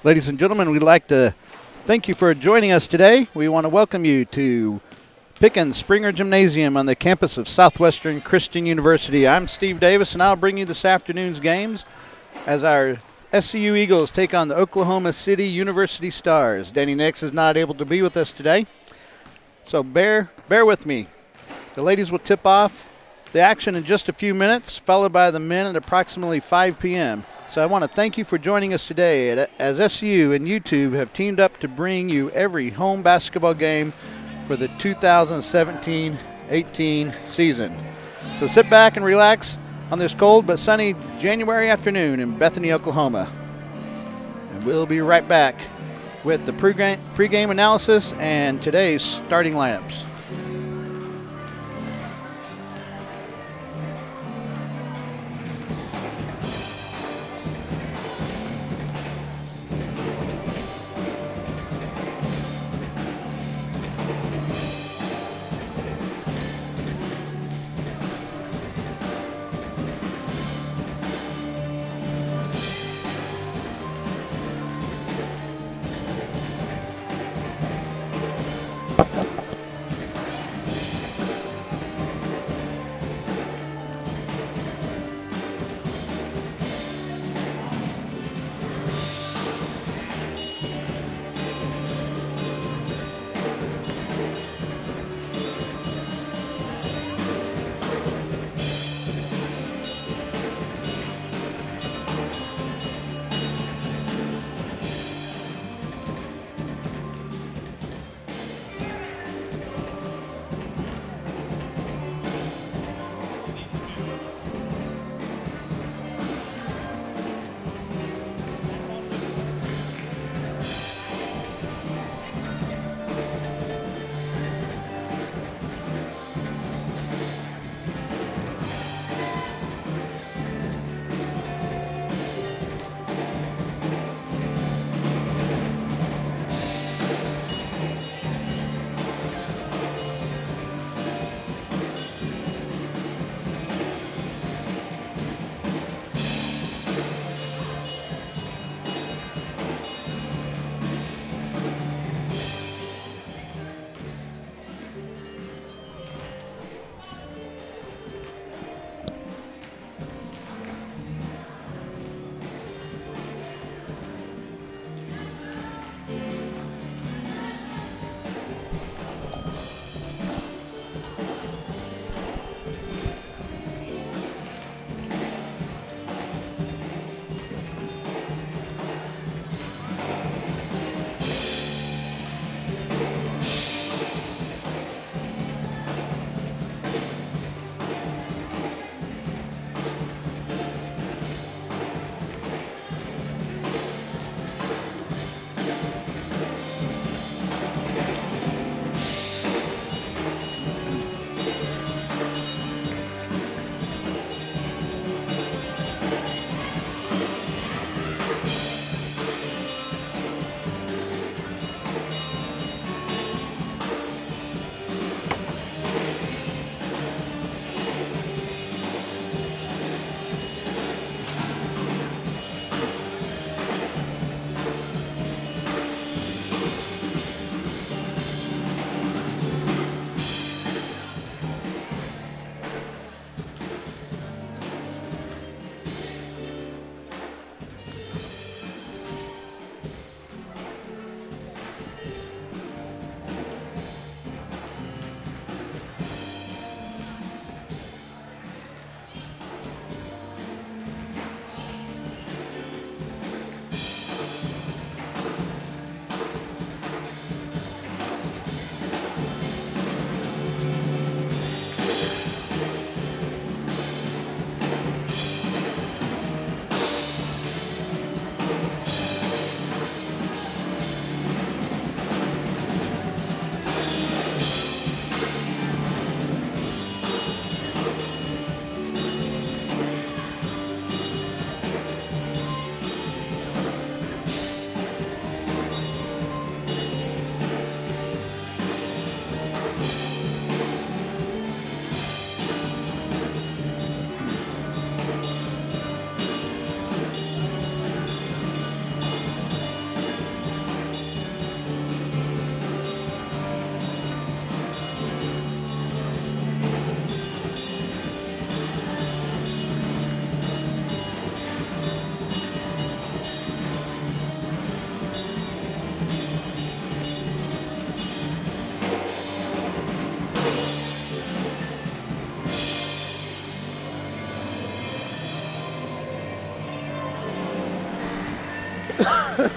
Ladies and gentlemen, we'd like to thank you for joining us today. We want to welcome you to Pickens Springer Gymnasium on the campus of Southwestern Christian University. I'm Steve Davis, and I'll bring you this afternoon's games as our SCU Eagles take on the Oklahoma City University Stars. Danny Nix is not able to be with us today, so bear with me. The ladies will tip off the action in just a few minutes, followed by the men at approximately 5 p.m. So I want to thank you for joining us today as SCU and YouTube have teamed up to bring you every home basketball game for the 2017-18 season. So sit back and relax on this cold but sunny January afternoon in Bethany, Oklahoma. And we'll be right back with the pregame analysis and today's starting lineups. long-held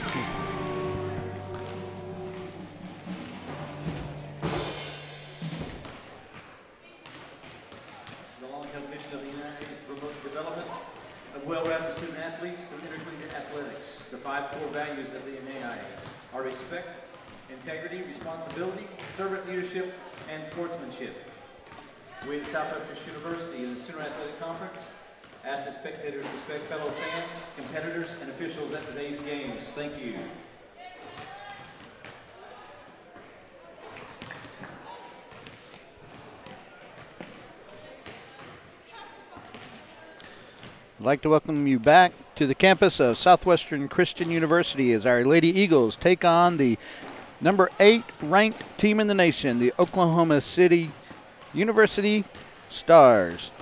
mission of the United States is to promote the development of well-rounded student athletes through intercollegiate athletics. The 5 core values of the NAIA are respect, integrity, responsibility, servant leadership, and sportsmanship. We at Southwestern University in the Student Athletic Conference ask that spectators respect fellow fans, competitors, and officials at today's games. Thank you. I'd like to welcome you back to the campus of Southwestern Christian University as our Lady Eagles take on the number 8 ranked team in the nation, the Oklahoma City University Stars.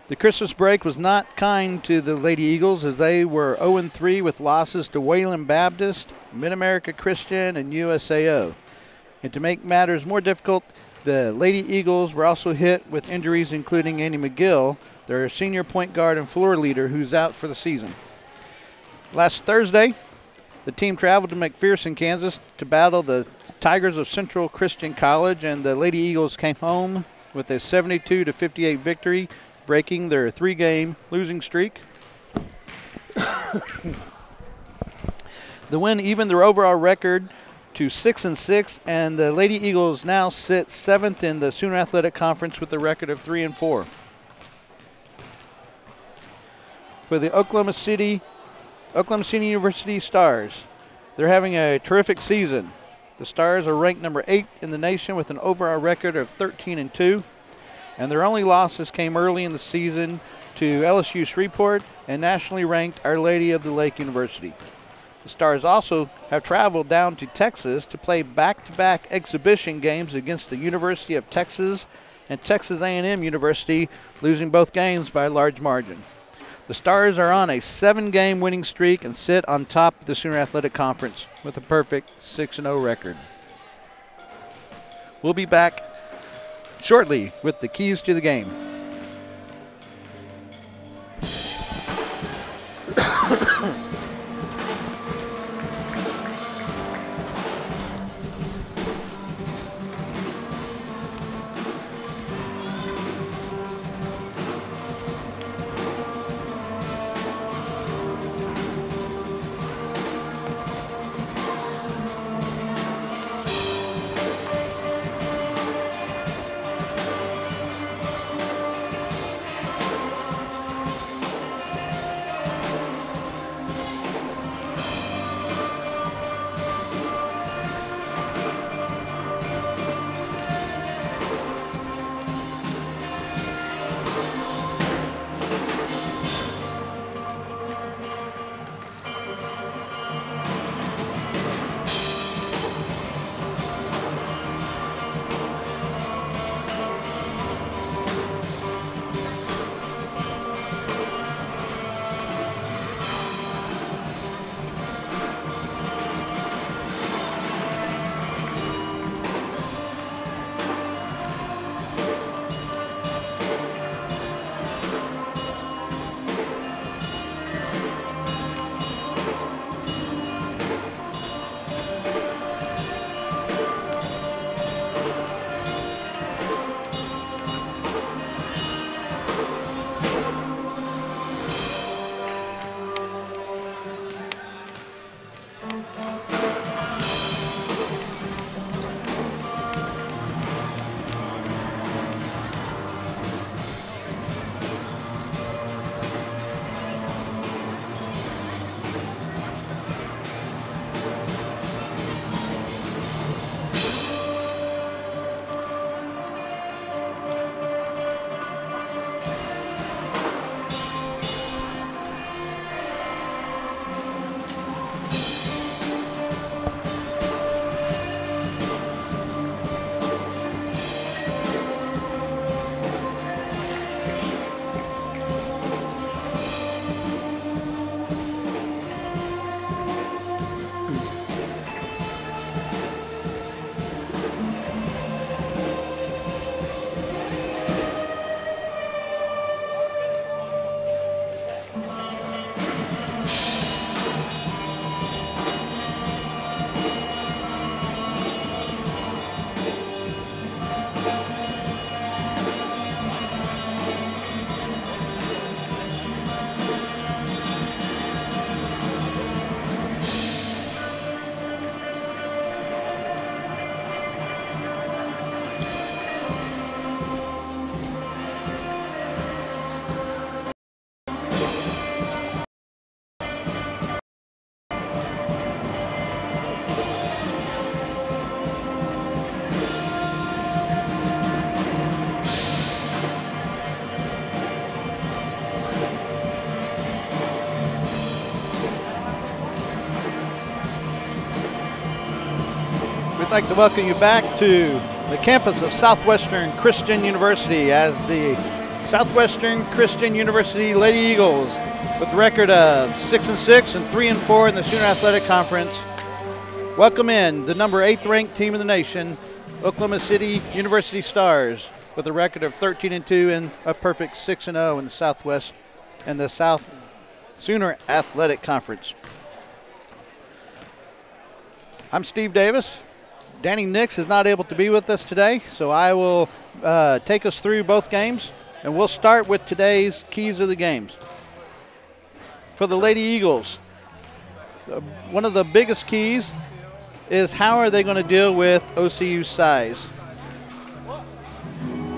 The Christmas break was not kind to the Lady Eagles as they were 0-3 with losses to Wayland Baptist, Mid-America Christian, and USAO. And to make matters more difficult, the Lady Eagles were also hit with injuries including Andy McGill, their senior point guard and floor leader, who's out for the season. Last Thursday, the team traveled to McPherson, Kansas to battle the Tigers of Central Christian College, and the Lady Eagles came home with a 72-58 victory, breaking their 3-game losing streak. The win evened their overall record to 6-6, and the Lady Eagles now sit 7th in the Student Athletic Conference with a record of 3-4. For the Oklahoma City University Stars, they're having a terrific season. The Stars are ranked number 8 in the nation with an overall record of 13-2, and their only losses came early in the season to LSU Shreveport and nationally ranked Our Lady of the Lake University. The Stars also have traveled down to Texas to play back-to-back exhibition games against the University of Texas and Texas A&M University, losing both games by a large margin. The Stars are on a 7-game winning streak and sit on top of the Sooner Athletic Conference with a perfect 6-0 record. We'll be back shortly with the keys to the game. like to welcome you back to the campus of Southwestern Christian University as the Southwestern Christian University Lady Eagles, with a record of 6-6 and 3-4 in the SCU Athletic Conference, welcome in the number 8th ranked team in the nation, Oklahoma City University Stars, with a record of 13-2 and a perfect 6-0 in the Southwest and the South SCU Athletic Conference. I'm Steve Davis. Danny Nix is not able to be with us today, so I will take us through both games, and we'll start with today's keys of the games. For the Lady Eagles, one of the biggest keys is how are they going to deal with OCU's size.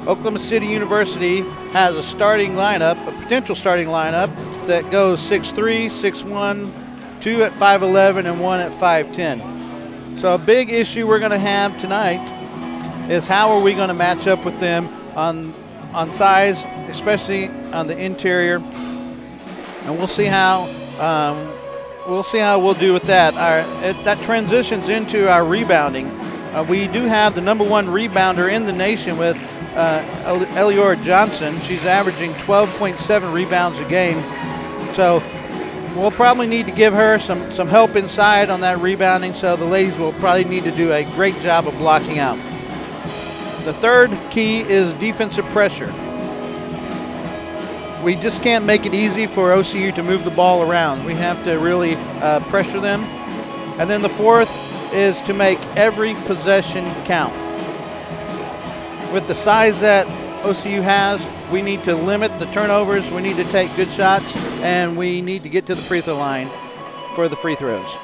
Oklahoma City University has a starting lineup, a potential starting lineup, that goes 6'3", 6'1", 2 at 5'11", and 1 at 5'10". So a big issue we're going to have tonight is how are we going to match up with them on size, especially on the interior, and we'll see how we'll do with that. That transitions into our rebounding. We do have the number 1 rebounder in the nation with Eliora Johnson. She's averaging 12.7 rebounds a game. So we'll probably need to give her some help inside on that rebounding, so the ladies will probably need to do a great job of blocking out. The third key is defensive pressure. We just can't make it easy for OCU to move the ball around. We have to really pressure them. And then the fourth is to make every possession count. With the size that OCU has, we need to limit the turnovers, we need to take good shots, and we need to get to the free throw line for the free throws.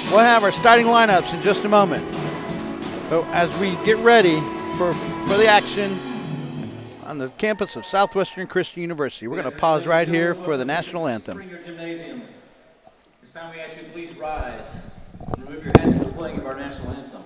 We'll have our starting lineups in just a moment. So as we get ready for the action on the campus of Southwestern Christian University, we're going to pause right here for the national anthem. Gymnasium. This time we ask you to please rise and remove your hats for the playing of our national anthem.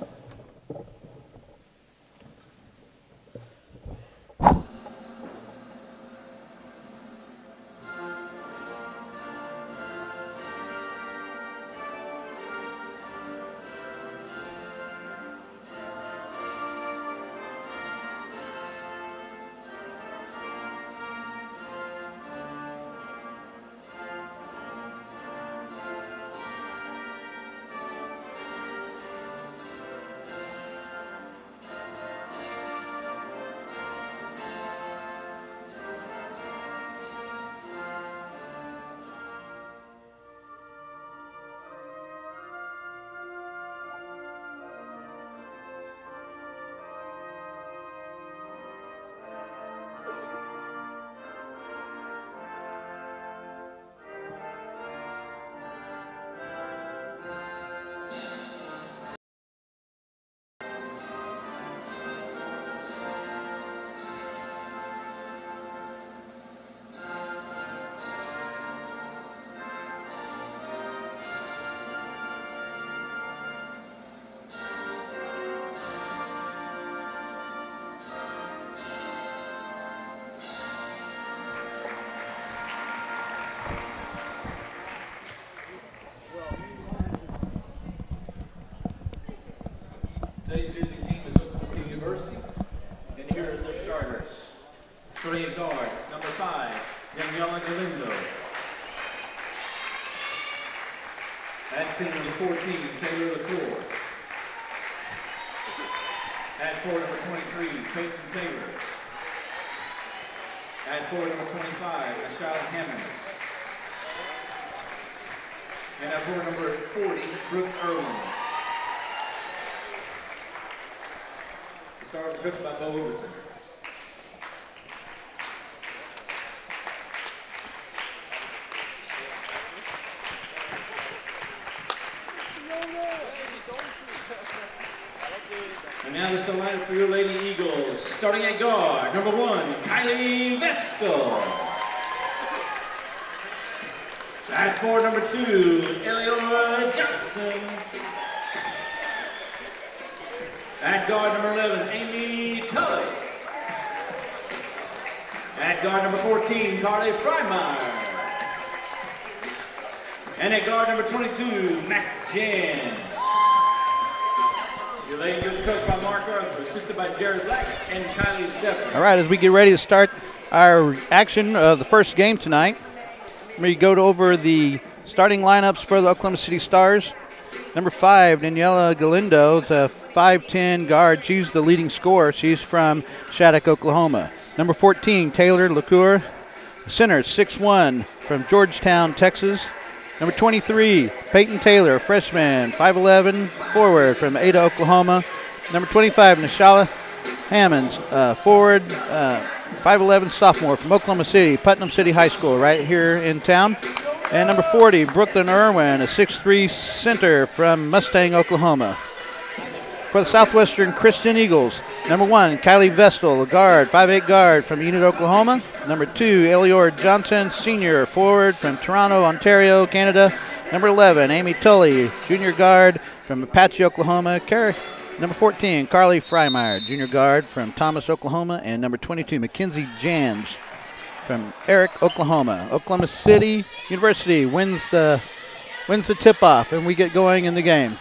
Today's visiting team is Oklahoma City University, and here is their starters. Starting at guard, number 5, Daniela Galindo. At center, number 14, Taylor LaCour. At forward, number 23, Peyton Taylor. At forward, number 25, Ashada Hammond. And at forward, number 40, Brooke Irwin. Stars coached by Bo Overton. And now this is the lineup for your Lady Eagles. Starting at guard, number 1, Kylie Vestal. At forward, number 2, Eliora Johnson. At guard, number 11, Amy Tully. At guard, number 14, Carly Freimeyer. And at guard, number 22, Mac Jens. Relaying is coached by Mark Arthur, assisted by Jared Black and Kylie Sepp. All right, as we get ready to start our action of the first game tonight, we go over the starting lineups for the Oklahoma City Stars. Number 5, Daniela Galindo, is a 5'10 guard. She's the leading scorer. She's from Shattuck, Oklahoma. Number 14, Taylor LaCour, center, 6'1", from Georgetown, Texas. Number 23, Peyton Taylor, freshman, 5'11", forward from Ada, Oklahoma. Number 25, Nishala Hammonds, forward, 5'11", sophomore from Oklahoma City, Putnam City High School, right here in town. And number 40, Brooklyn Irwin, a 6'3" center from Mustang, Oklahoma. For the Southwestern Christian Eagles, number 1, Kylie Vestal, a guard, 5'8" guard from Enid, Oklahoma. Number 2, Elior Johnson, senior, forward from Toronto, Ontario, Canada. Number 11, Amy Tully, junior guard from Apache, Oklahoma. Number 14, Carly Freimeyer, junior guard from Thomas, Oklahoma. And number 22, Mackenzie Jans from Eric, Oklahoma. Oklahoma City University wins the tip-off, and we get going in the game.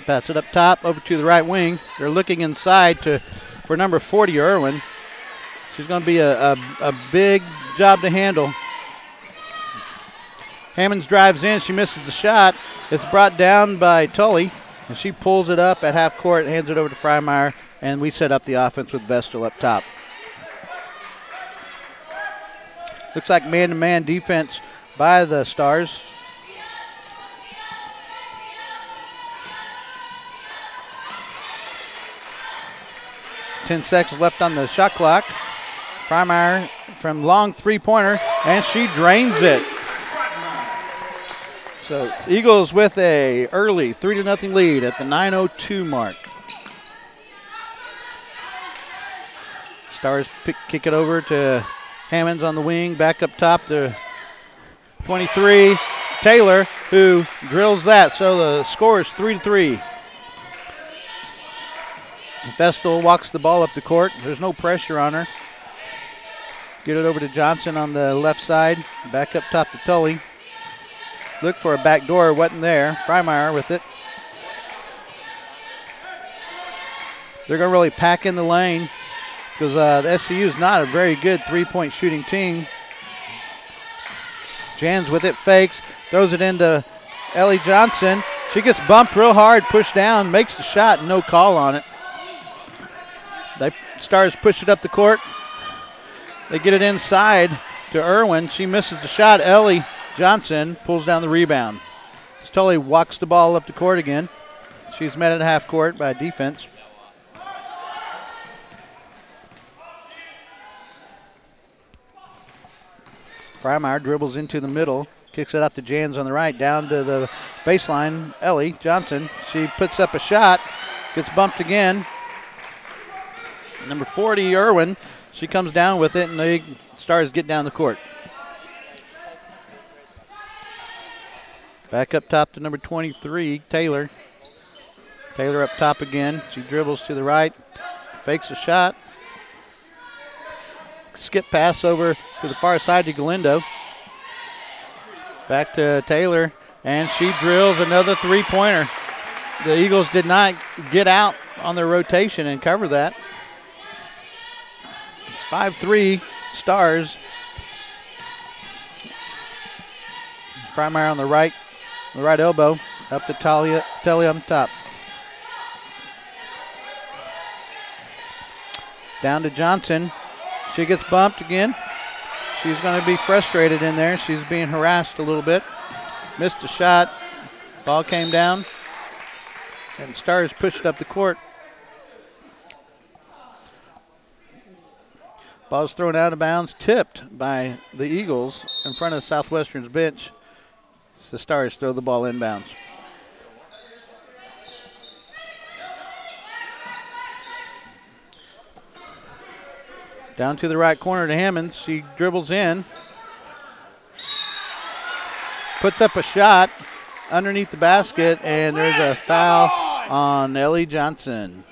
Pass it up top, over to the right wing. They're looking inside for number 40, Irwin. She's going to be a big job to handle. Hammonds drives in. She misses the shot. It's brought down by Tully, and she pulls it up at half court, hands it over to Freimeyer, and we set up the offense with Vestal up top. Looks like man-to-man defense by the Stars. Ten seconds left on the shot clock. Freimeyer from long three-pointer, and she drains it. So Eagles with a early 3-0 lead at the 9:02 mark. Stars kick it over to Hammonds on the wing, back up top to 23, Taylor, who drills that. So the score is 3-3. Vestal walks the ball up the court. There's no pressure on her. Get it over to Johnson on the left side. Back up top to Tully. Look for a back door, wasn't there. Freimeyer with it. They're going to really pack in the lane because the SCU is not a very good three-point shooting team. Jans with it, fakes, throws it into Ellie Johnson. She gets bumped real hard, pushed down, makes the shot, no call on it. The Stars push it up the court. They get it inside to Irwin. She misses the shot. Ellie Johnson pulls down the rebound. Tully walks the ball up the court again. She's met at half court by defense. Freimeyer dribbles into the middle, kicks it out to Jans on the right, down to the baseline. Ellie Johnson, she puts up a shot, gets bumped again. Number 40, Irwin, she comes down with it, and the Stars get down the court. Back up top to number 23, Taylor. Taylor up top again. She dribbles to the right, fakes a shot. Skip pass over to the far side to Galindo. Back to Taylor, and she drills another three-pointer. The Eagles did not get out on their rotation and cover that. It's 5-3 Stars. Freimeyer on the right elbow, up to Tully on top. Down to Johnson. She gets bumped again. She's going to be frustrated in there. She's being harassed a little bit. Missed a shot. Ball came down. And Stars pushed up the court. Ball's thrown out of bounds, tipped by the Eagles in front of Southwestern's bench. The Stars throw the ball inbounds. Down to the right corner to Hammonds. She dribbles in. Puts up a shot underneath the basket, and there's a foul on Ellie Johnson.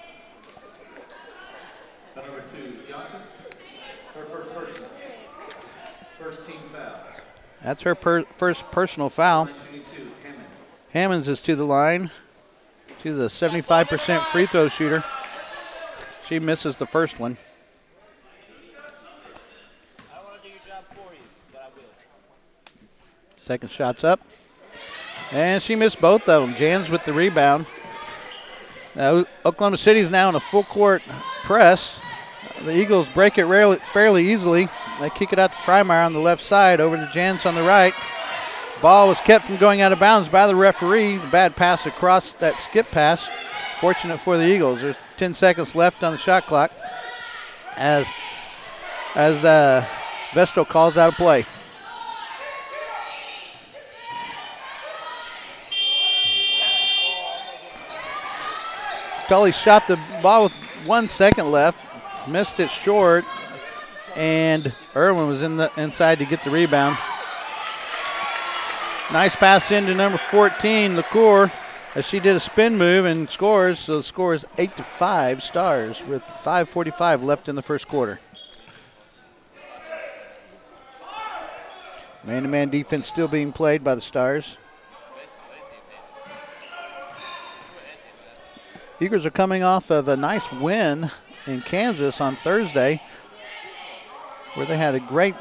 Number 2, Johnson. Her first person. First team foul. That's her first personal foul. Hammonds is to the line. She's a 75% free throw shooter. She misses the first one. I want to do your job for you, but I will. Second shot's up. And she missed both of them. Jans with the rebound. Oklahoma City's now in a full court press. The Eagles break it fairly easily. They kick it out to Freimeyer on the left side, over to Jans on the right. Ball was kept from going out of bounds by the referee. Bad pass across that skip pass. Fortunate for the Eagles. There's 10 seconds left on the shot clock as Vestal calls out a play. Tully shot the ball with 1 second left, missed it short, and Irwin was inside to get the rebound. Nice pass into number 14, LaCour, as she did a spin move and scores. So the score is 8-5 Stars with 5:45 left in the first quarter. Man-to-man defense still being played by the Stars. Eagles are coming off of a nice win in Kansas on Thursday, where they had a great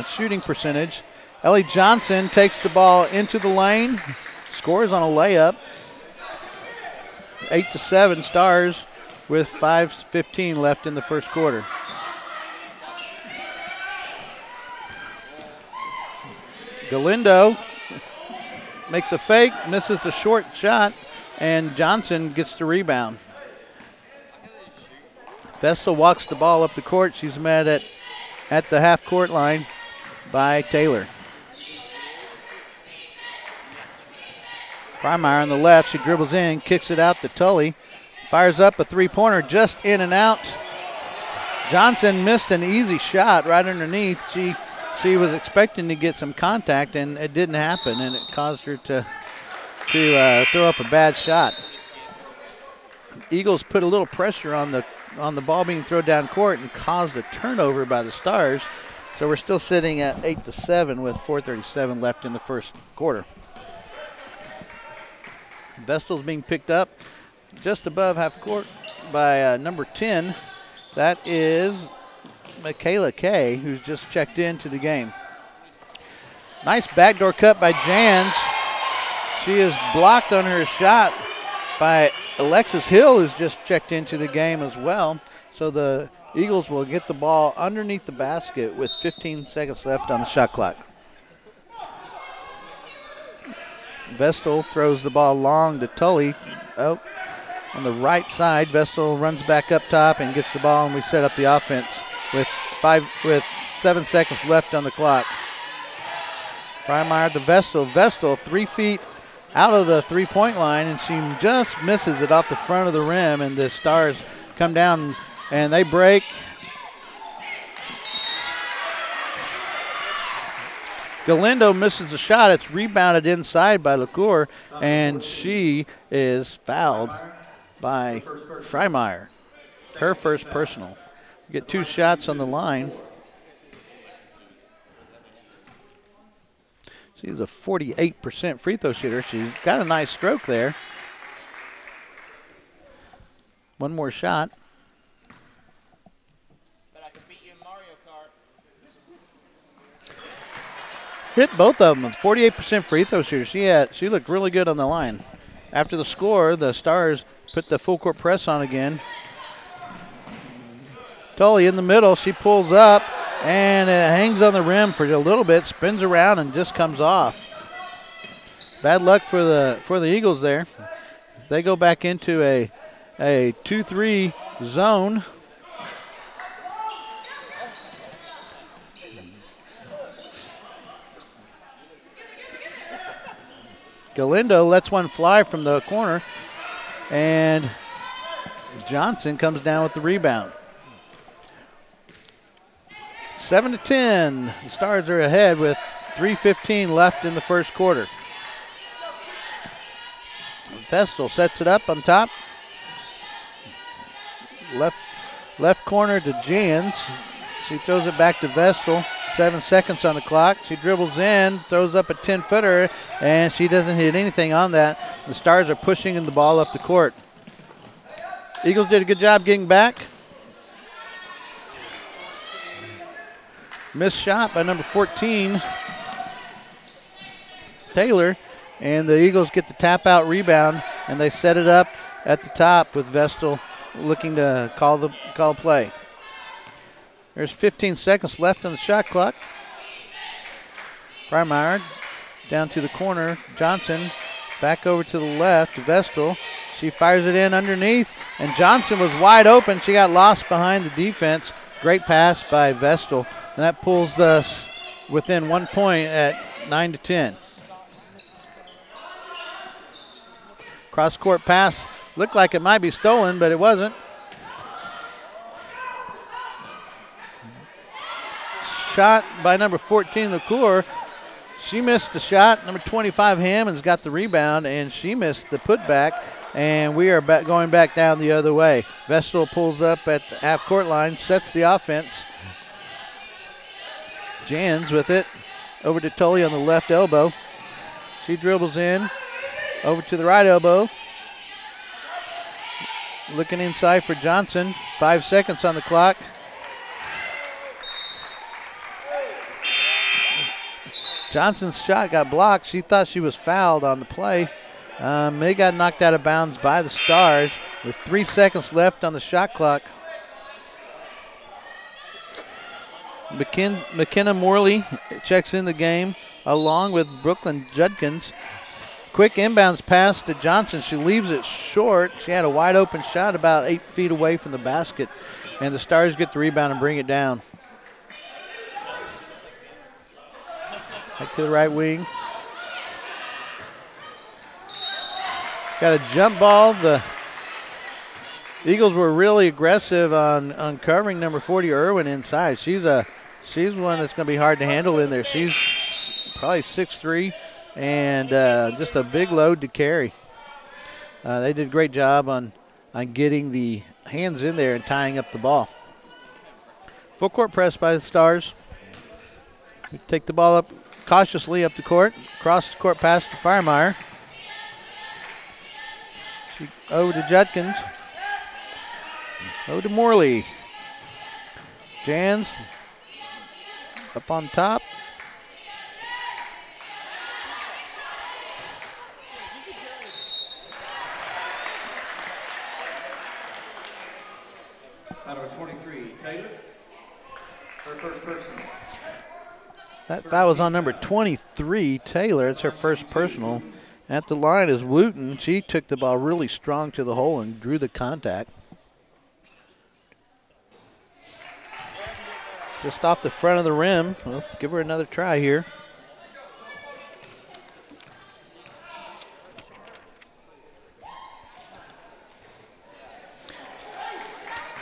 shooting percentage. Ellie Johnson takes the ball into the lane, scores on a layup. 8-7 Stars with 5:15 left in the first quarter. Galindo makes a fake, misses a short shot, and Johnson gets the rebound. Vestal walks the ball up the court. She's met at the half-court line by Taylor. Freimeyer on the left. She dribbles in, kicks it out to Tully. Fires up a three-pointer just in and out. Johnson missed an easy shot right underneath. She was expecting to get some contact, and it didn't happen, and it caused her to throw up a bad shot. Eagles put a little pressure on the ball being thrown down court and caused a turnover by the Stars. So we're still sitting at 8-7 with 4:37 left in the first quarter. Vestal's being picked up just above half court by number 10. That is Michaela Kay, who's just checked into the game. Nice backdoor cut by Jans. She is blocked on her shot by Alexis Hill, who's just checked into the game as well. So the Eagles will get the ball underneath the basket with 15 seconds left on the shot clock. Vestal throws the ball long to Tully. Oh, on the right side, Vestal runs back up top and gets the ball, and we set up the offense with 7 seconds left on the clock. Freimeyer to Vestal. Vestal 3 feet out of the three-point line, and she just misses it off the front of the rim, and the Stars come down and they break. Galindo misses the shot. It's rebounded inside by LaCour, and she is fouled by Freimeyer. Her first personal. Get 2 shots on the line. She's a 48% free throw shooter. She's got a nice stroke there. One more shot. But I can beat you in Mario Kart. Hit both of them with 48% free throw shooter. She looked really good on the line. After the score, the Stars put the full court press on again. Tully in the middle. She pulls up, and it hangs on the rim for a little bit, spins around, and just comes off. Bad luck for the Eagles there. They go back into a 2-3 zone. Galindo lets one fly from the corner, and Johnson comes down with the rebound. 7-10. The Stars are ahead with 3:15 left in the first quarter. Vestal sets it up on top. Left corner to Jans. She throws it back to Vestal. 7 seconds on the clock. She dribbles in, throws up a 10-footer, and she doesn't hit anything on that. The Stars are pushing the ball up the court. Eagles did a good job getting back. Missed shot by number 14, Taylor, and the Eagles get the tap-out rebound, and they set it up at the top with Vestal looking to call play. There's 15 seconds left on the shot clock. Freimeyer down to the corner. Johnson back over to the left to Vestal. She fires it in underneath, and Johnson was wide open. She got lost behind the defense. Great pass by Vestal, and that pulls us within 1 point at 9-10. Cross-court pass looked like it might be stolen, but it wasn't. Shot by number 14, LaCour. She missed the shot. Number 25, Hammond's got the rebound, and she missed the putback, and we are going back down the other way. Vestal pulls up at the half-court line, sets the offense. Jans with it. Over to Tully on the left elbow. She dribbles in. Over to the right elbow. Looking inside for Johnson. 5 seconds on the clock. Johnson's shot got blocked. She thought she was fouled on the play. They got knocked out of bounds by the Stars with 3 seconds left on the shot clock. McKenna Morley checks in the game along with Brooklyn Judkins. Quick inbounds pass to Johnson. She leaves it short. She had a wide open shot about 8 feet away from the basket, and the Stars get the rebound and bring it down. Back to the right wing. Got a jump ball. The Eagles were really aggressive on covering number 40, Irwin, inside. She's one that's going to be hard to handle in there. She's probably 6'3", and just a big load to carry. They did a great job on getting the hands in there and tying up the ball. Full court press by the Stars. We take the ball up cautiously up the court. Cross the court pass to Freimeyer. Over to Judkins. Over to Morley. Jans up on top. Number 23, Taylor. Her first personal. That foul was on number 23, Taylor. It's her first personal. At the line is Wooten. She took the ball really strong to the hole and drew the contact. Just off the front of the rim. Let's give her another try here.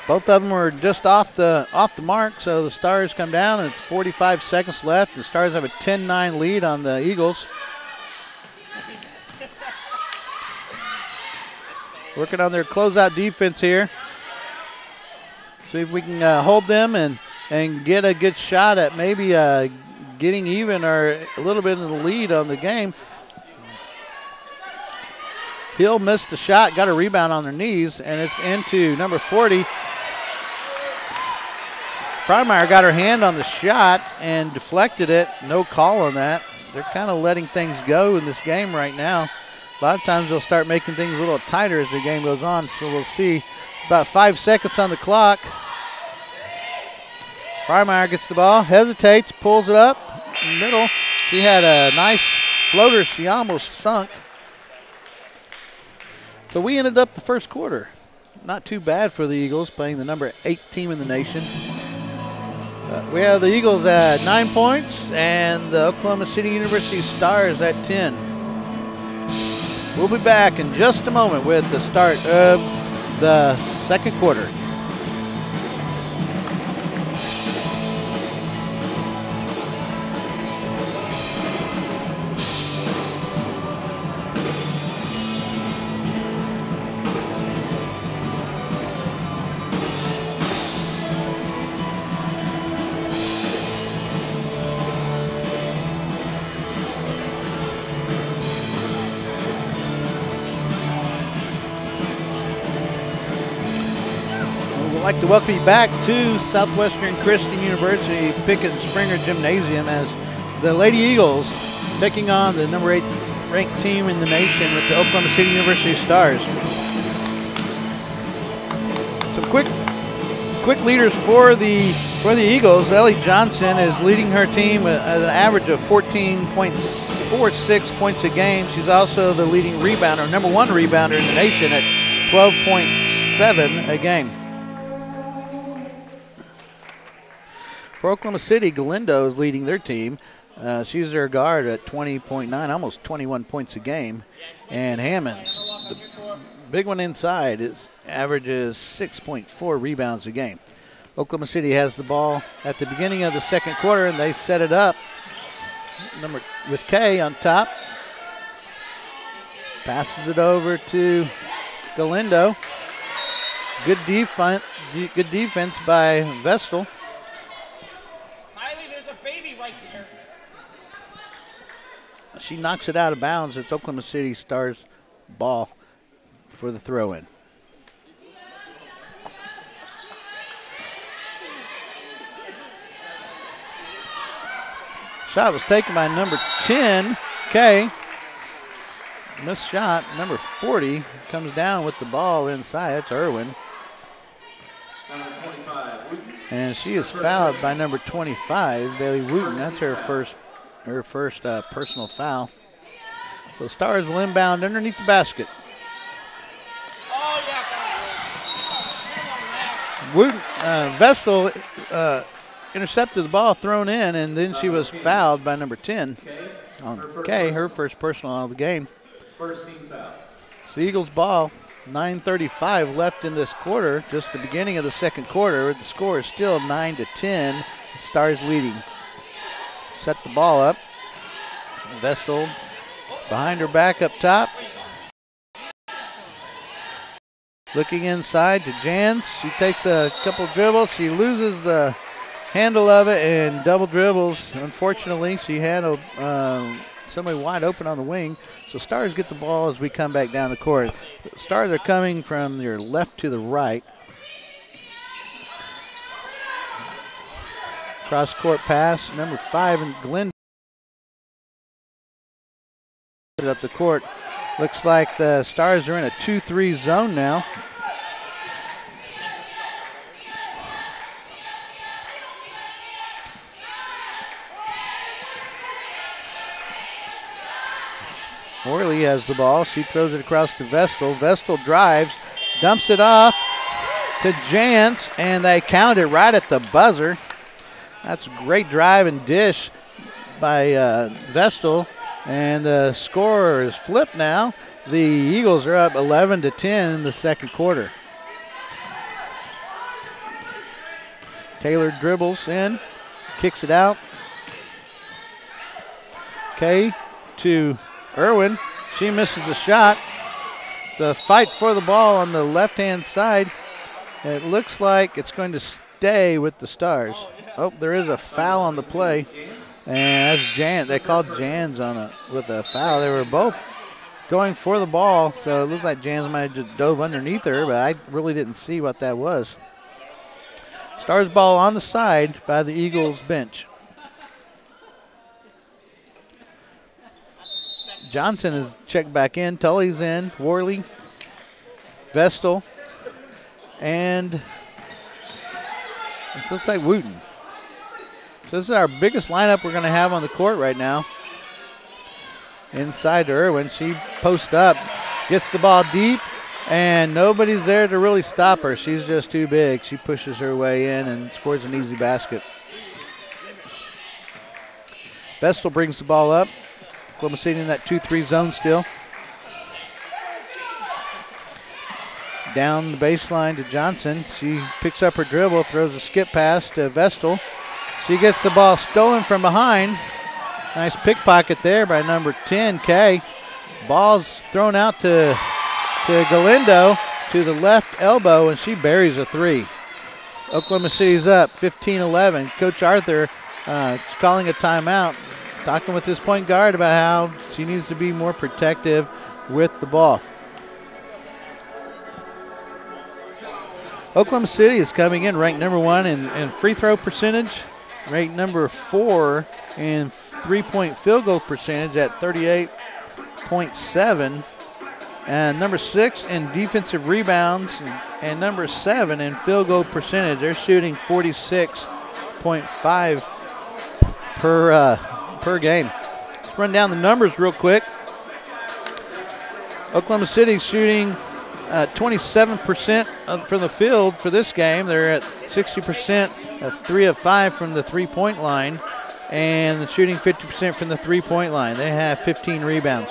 Both of them were just off the mark, so the Stars come down, and it's 45 seconds left. The Stars have a 10-9 lead on the Eagles. Working on their closeout defense here. See if we can hold them and get a good shot at maybe getting even or a little bit in the lead on the game. Hill missed the shot, got a rebound on their knees, and it's into number 40. Freimeyer got her hand on the shot and deflected it. No call on that. They're kind of letting things go in this game right now. A lot of times they'll start making things a little tighter as the game goes on, so we'll see. About 5 seconds on the clock. Freimeyer gets the ball, hesitates, pulls it up in the middle. She had a nice floater. She almost sunk. So we ended up the first quarter. Not too bad for the Eagles, playing the number 8 team in the nation. We have the Eagles at 9 points and the Oklahoma City University Stars at 10. We'll be back in just a moment with the start of the second quarter. We'd like to welcome you back to Southwestern Christian University Pickens-Springer Gymnasium as the Lady Eagles taking on the number 8 ranked team in the nation with the Oklahoma City University Stars. Some quick leaders for the Eagles. Ellie Johnson is leading her team at an average of 14.46 points a game. She's also the leading rebounder, number 1 rebounder in the nation at 12.7 a game. For Oklahoma City, Galindo is leading their team. She's their guard at 20.9, almost 21 points a game. And Hammonds, the big one inside, averages 6.4 rebounds a game. Oklahoma City has the ball at the beginning of the second quarter, and they set it up with Kay on top. Passes it over to Galindo. Good defense by Vestal. Miley, there's a baby right there. She knocks it out of bounds. It's Oklahoma City Stars ball for the throw-in. Shot was taken by number 10, Kay. Missed shot. Number 40 comes down with the ball inside. That's Irwin. Number 25, Wooten. And she is fouled by number 25, Bailey Wooten. That's her first personal foul. So the Stars will inbound underneath the basket. Oh, yeah. Wooten, Vestal intercepted the ball thrown in, and then she was fouled by number 10 on Kay, her first personal of the game. First team foul. It's the Eagles' ball. 9:35 left in this quarter, just the beginning of the second quarter. The score is still 9-10. The Stars leading. Set the ball up. Vestal behind her back up top. Looking inside to Jans. She takes a couple dribbles. She loses the handle of it and double dribbles. Unfortunately, she had somebody wide open on the wing. So Stars get the ball as we come back down the court. Stars are coming from your left to the right. Cross court pass, number 5 in Glen. Up the court. Looks like the Stars are in a 2-3 zone now. Morley has the ball. She throws it across to Vestal. Vestal drives, dumps it off to Jans, and they counted it right at the buzzer. That's a great drive and dish by Vestal, and the score is flipped now. The Eagles are up 11-10 in the second quarter. Taylor dribbles in, kicks it out. Kay to Irwin. She misses the shot. The fight for the ball on the left-hand side. It looks like it's going to stay with the Stars. Oh, there is a foul on the play. And that's Jan. They called Jans with a foul. They were both going for the ball, so it looks like Jans might have just dove underneath her, but I really didn't see what that was. Stars ball on the side by the Eagles bench. Johnson is checked back in. Tully's in. Worley, Vestal, and it looks like Wooten. So this is our biggest lineup we're going to have on the court right now. Inside to Irwin. She posts up, gets the ball deep, and nobody's there to really stop her. She's just too big. She pushes her way in and scores an easy basket. Vestal brings the ball up. Oklahoma City in that 2-3 zone still. Down the baseline to Johnson. She picks up her dribble, throws a skip pass to Vestal. She gets the ball stolen from behind. Nice pickpocket there by number 10, Kay. Ball's thrown out to Galindo to the left elbow, and she buries a 3. Oklahoma City's up 15-11. Coach Arthur calling a timeout, talking with his point guard about how she needs to be more protective with the ball. Oklahoma City is coming in ranked number 1 in free throw percentage, ranked number 4 in three-point field goal percentage at 38.7, and number 6 in defensive rebounds, and number 7 in field goal percentage. They're shooting 46.5 per game. Let's run down the numbers real quick. Oklahoma City shooting 27% from the field for this game. They're at 60% of 3 of 5 from the three-point line, and shooting 50% from the three-point line. They have 15 rebounds.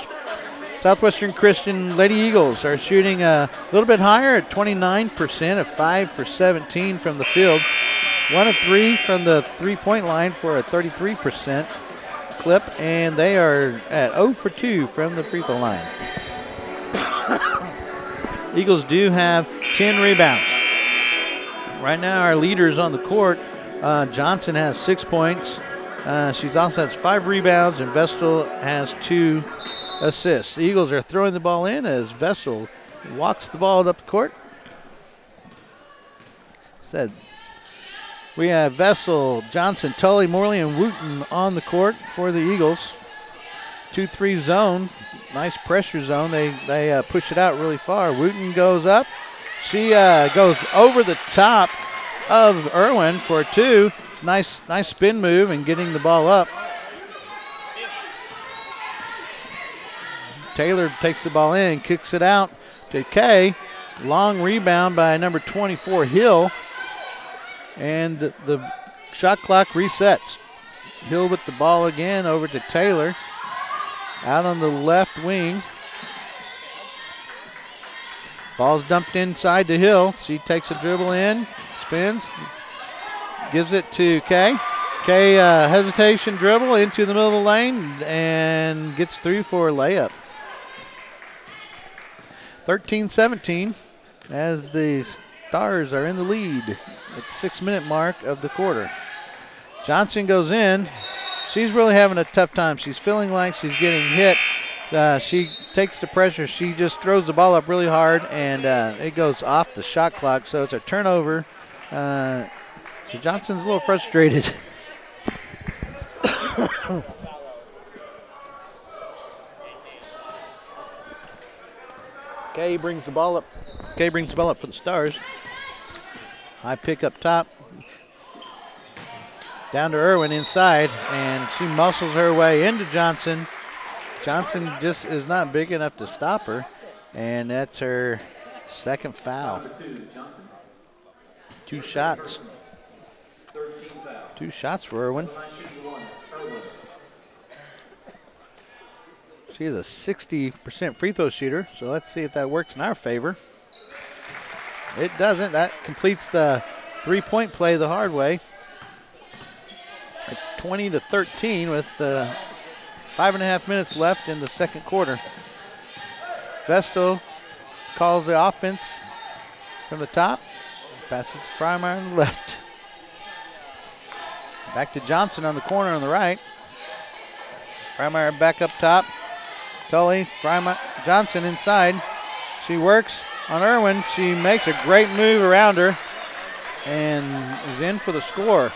Southwestern Christian Lady Eagles are shooting a little bit higher at 29% of 5 for 17 from the field. 1 of 3 from the three-point line for a 33% clip, and they are at 0 for 2 from the free throw line. Eagles do have 10 rebounds. Right now our leaders on the court, Johnson has 6 points. She also has 5 rebounds, and Vestal has 2 assists. The Eagles are throwing the ball in as Vestal walks the ball up the court. We have Vestal, Johnson, Tully, Morley, and Wooten on the court for the Eagles. 2-3 zone. Nice pressure zone. They push it out really far. Wooten goes up. She goes over the top of Irwin for 2. It's nice spin move and getting the ball up. Taylor takes the ball in, kicks it out to Kay. Long rebound by number 24, Hill. And the shot clock resets. Hill with the ball again over to Taylor. Out on the left wing. Ball's dumped inside to Hill. She takes a dribble in, spins, gives it to Kay. Kay, hesitation dribble into the middle of the lane and gets through for a layup. 13-17 as the Stars are in the lead at the 6-minute mark of the quarter. Johnson goes in. She's really having a tough time. She's feeling like she's getting hit. She takes the pressure. She just throws the ball up really hard, and it goes off the shot clock, so it's a turnover. So Johnson's a little frustrated. Kay brings the ball up. Kay brings the ball up for the Stars. High pick up top. Down to Irwin inside, and she muscles her way into Johnson. Johnson just is not big enough to stop her, and that's her second foul. 2 shots. 2 shots for Irwin. She is a 60% free throw shooter, so let's see if that works in our favor. It doesn't. That completes the 3-point play the hard way. It's 20-13 with 5.5 minutes left in the second quarter. Vestal calls the offense from the top. Passes to Freimeyer on the left. Back to Johnson on the corner on the right. Freimeyer back up top. Tully, Freimeyer, Johnson inside. She works on Irwin. She makes a great move around her and is in for the score.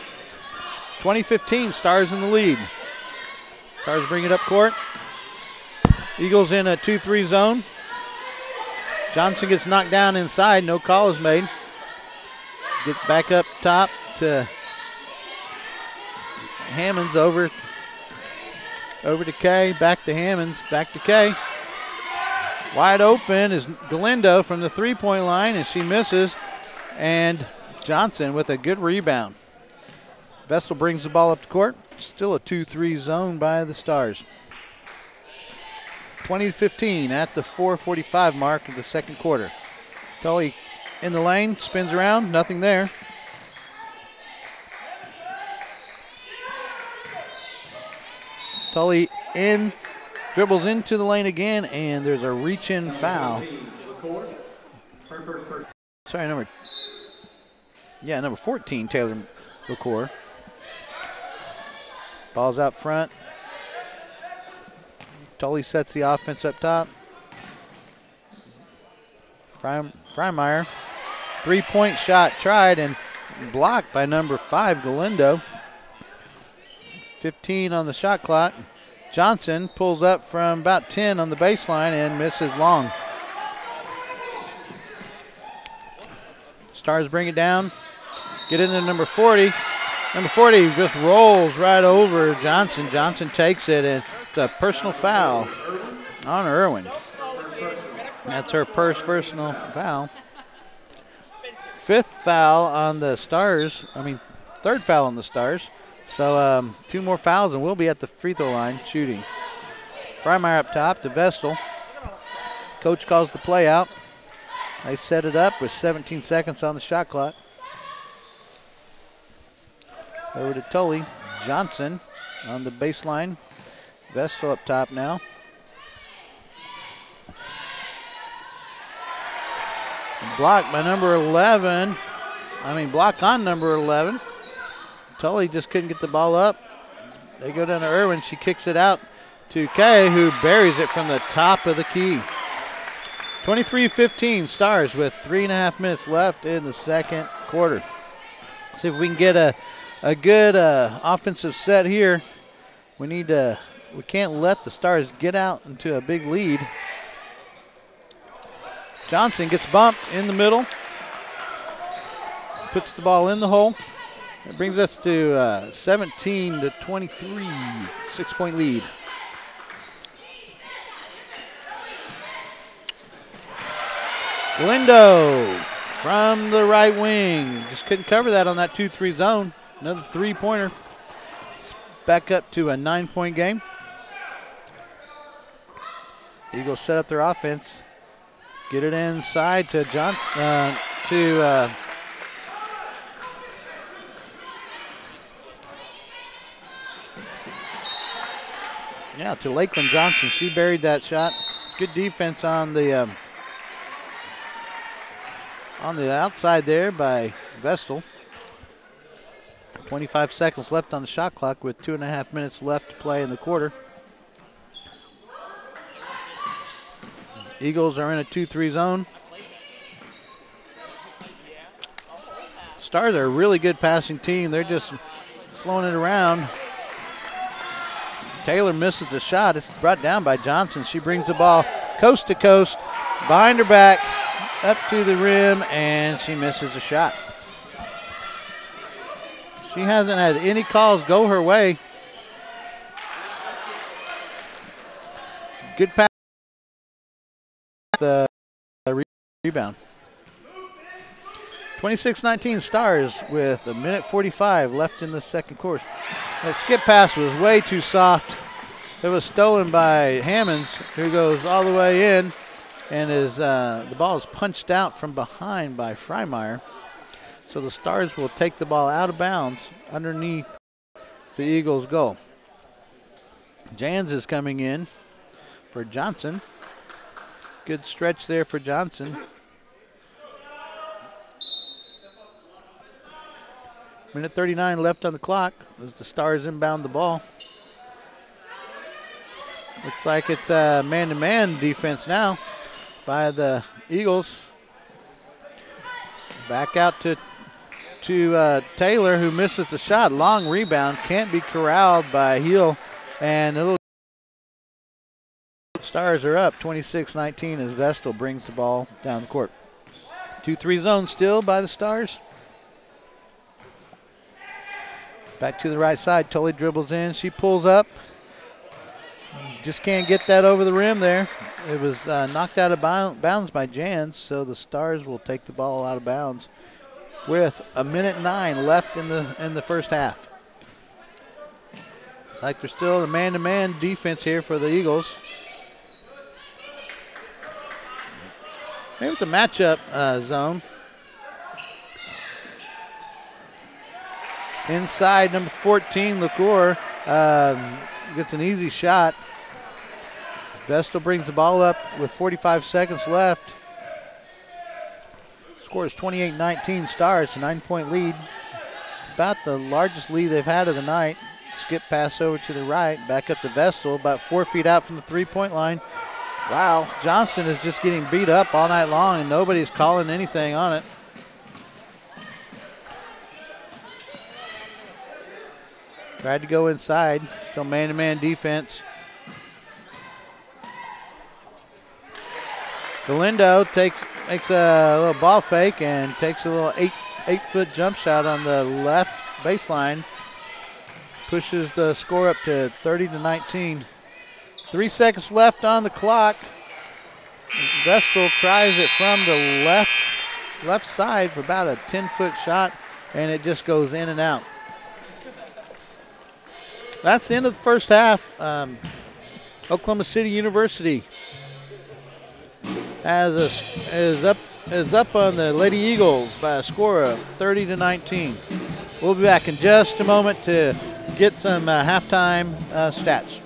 20-15, Stars in the lead. Stars bring it up court. Eagles in a 2-3 zone. Johnson gets knocked down inside. No call is made. Get back up top to Hammonds over to Kay. Back to Hammonds. Back to Kay. Wide open is Galindo from the 3-point line, and she misses. And Johnson with a good rebound. Vestal brings the ball up the court. Still a 2-3 zone by the Stars. 20-15 at the 4:45 mark of the second quarter. Tully in the lane, spins around, nothing there. Tully in, dribbles into the lane again, and there's a reach-in foul. Sorry, number 14, Taylor LaCour. Ball's out front. Tully sets the offense up top. Freimeyer Three-point shot tried and blocked by number 5, Galindo. 15 on the shot clock. Johnson pulls up from about 10 on the baseline and misses long. Stars bring it down. Get into number 40. Number 40 just rolls right over Johnson. Johnson takes it, and it's a personal foul on Irwin. That's her first personal foul. Third foul on the Stars. So 2 more fouls, and we'll be at the free throw line shooting. Freimeyer up top to Vestal. Coach calls the play out. They set it up with 17 seconds on the shot clock. Over to Tully. Johnson on the baseline. Vestal up top now. Block by number 11. Block on number 11. Tully just couldn't get the ball up. They go down to Irwin. She kicks it out to Kay, who buries it from the top of the key. 23-15 Stars with 3.5 minutes left in the second quarter. See if we can get a good offensive set here. We can't let the Stars get out into a big lead. Johnson gets bumped in the middle. Puts the ball in the hole. It brings us to 17-23, 6-point lead. Galindo from the right wing. Just couldn't cover that on that 2-3 zone. Another three-pointer. Back up to a 9-point game. Eagles set up their offense. Get it inside to to Lakeland Johnson. She buried that shot. Good defense on the outside there by Vestal. 25 seconds left on the shot clock with 2.5 minutes left to play in the quarter. Eagles are in a 2-3 zone. Stars are a really good passing team. They're just flowing it around. Taylor misses the shot. It's brought down by Johnson. She brings the ball coast to coast, behind her back, up to the rim, and she misses the shot. She hasn't had any calls go her way. Good pass. The rebound. 26-19 Stars with 1:45 left in the second quarter. That skip pass was way too soft. It was stolen by Hammonds, who goes all the way in, and the ball is punched out from behind by Freimeyer. So the Stars will take the ball out of bounds underneath the Eagles' goal. Jans is coming in for Johnson. Good stretch there for Johnson. Minute 39 left on the clock as the Stars inbound the ball. Looks like it's a man-to-man defense now by the Eagles. Back out to Taylor, who misses the shot. Long rebound, can't be corralled by Heel, and the Stars are up 26-19 as Vestal brings the ball down the court. 2-3 zone still by the Stars. Back to the right side, Tully dribbles in, she pulls up. Just can't get that over the rim there. It was knocked out of bounds by Jans, so the Stars will take the ball out of bounds with 1:09 left in the first half. Like there's still a man-to-man defense here for the Eagles. Maybe it's a matchup zone. Inside, number 14, LaCour gets an easy shot. Vestal brings the ball up with 45 seconds left. Scores 28-19 Stars, a 9-point lead. It's about the largest lead they've had of the night. Skip pass over to the right, back up to Vestal, about 4 feet out from the three-point line. Wow, Johnson is just getting beat up all night long, and nobody's calling anything on it. Tried to go inside. Still man-to-man defense. Galindo makes a little ball fake and takes a little eight-foot jump shot on the left baseline. Pushes the score up to 30-19. 3 seconds left on the clock. Vestal tries it from the left side for about a 10-foot shot, and it just goes in and out. That's the end of the first half. Oklahoma City University is up on the Lady Eagles by a score of 30-19. We'll be back in just a moment to get some halftime stats.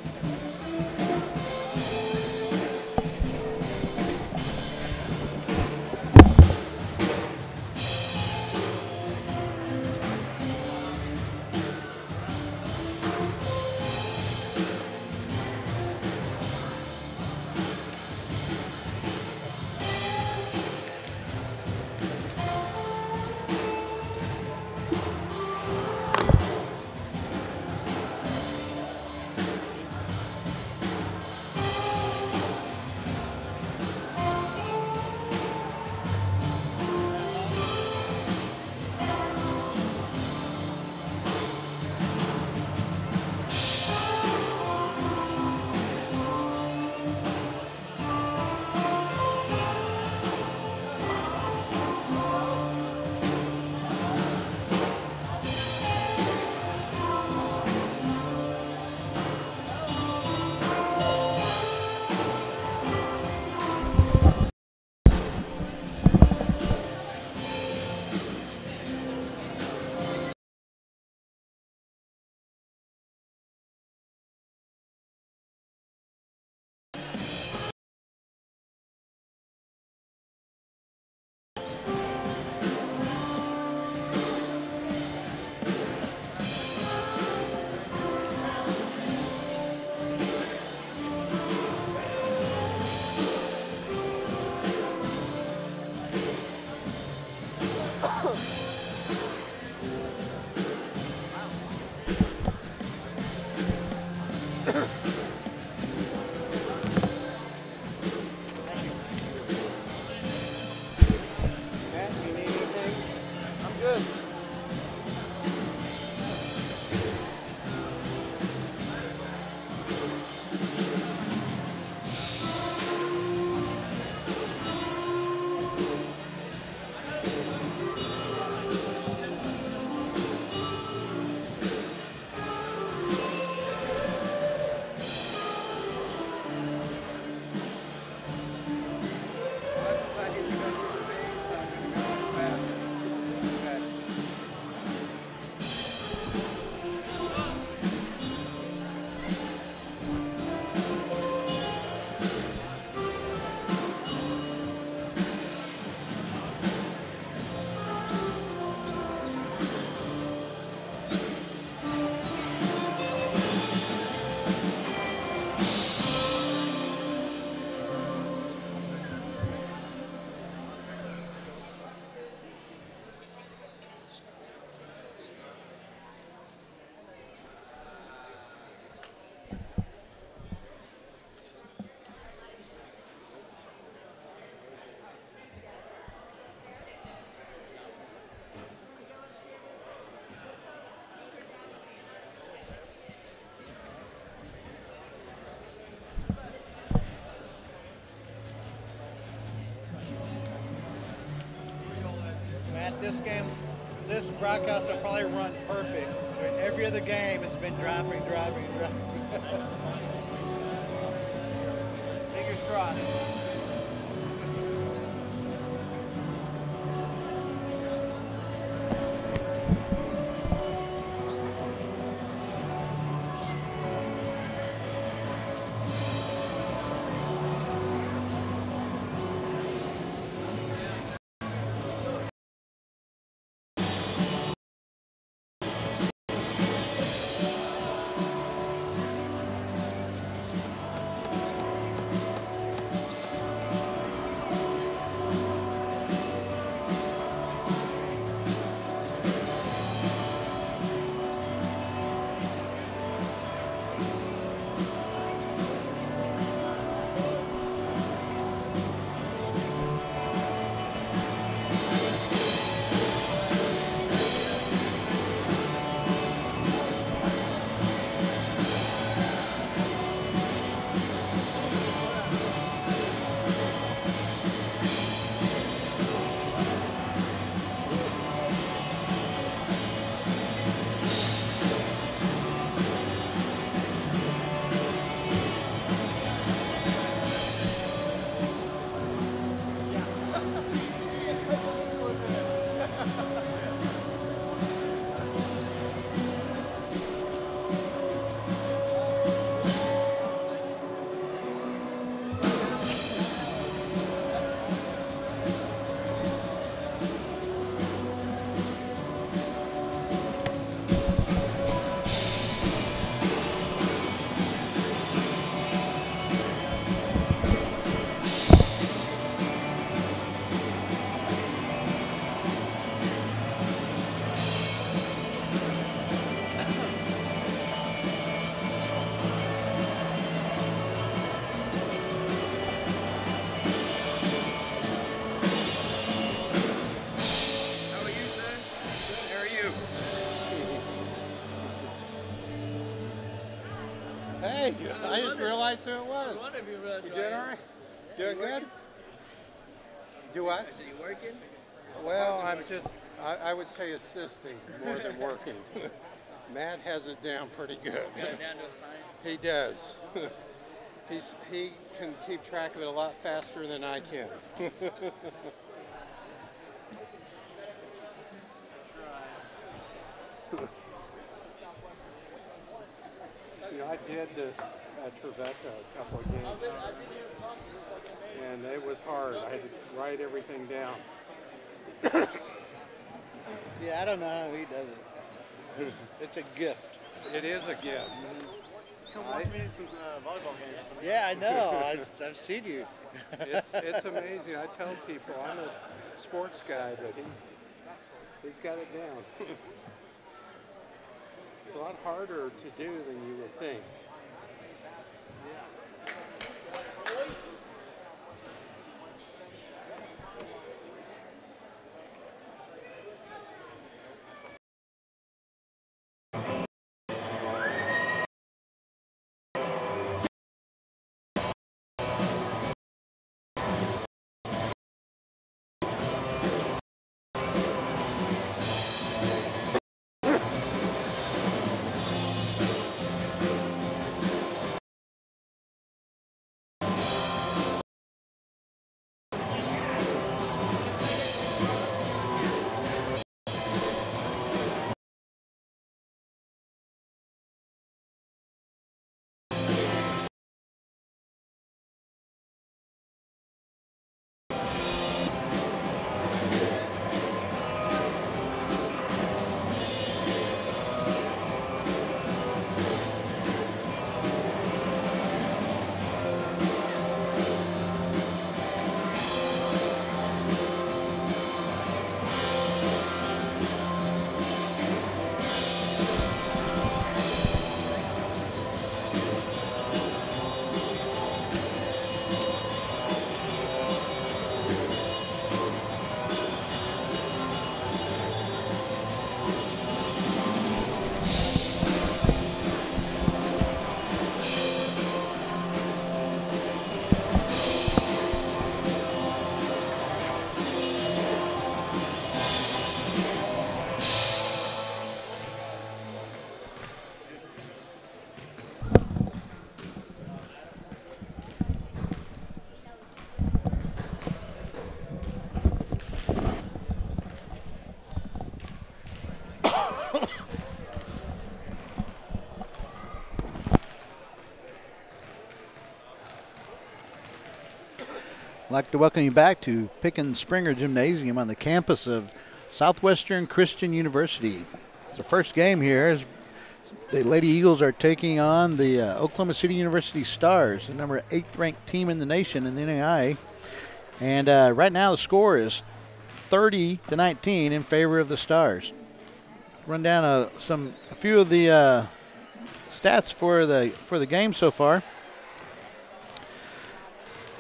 This broadcast will probably run perfect. Every other game has been driving. Fingers crossed. Hey, I just realized who it was. You doing all right? Doing good? Do what? Are you working? Well, I'm just, I would say assisting more than working. Matt has it down pretty good. Got it down to a science. He does. He can keep track of it a lot faster than I can. You know, I did this at Trevecca a couple of games, and it was hard. I had to write everything down. Yeah, I don't know how he does it. It's a gift. It is a gift. Come watch me some volleyball games. Yeah, I know. I've seen you. It's amazing. I tell people I'm a sports guy, but he's got it down. It's a lot harder to do than you would think. I'd like to welcome you back to Pickens Springer Gymnasium on the campus of Southwestern Christian University. It's the first game here as the Lady Eagles are taking on the Oklahoma City University Stars, the number 8th ranked team in the nation in the NAIA. And right now the score is 30-19 in favor of the Stars. Run down a few of the stats for the game so far.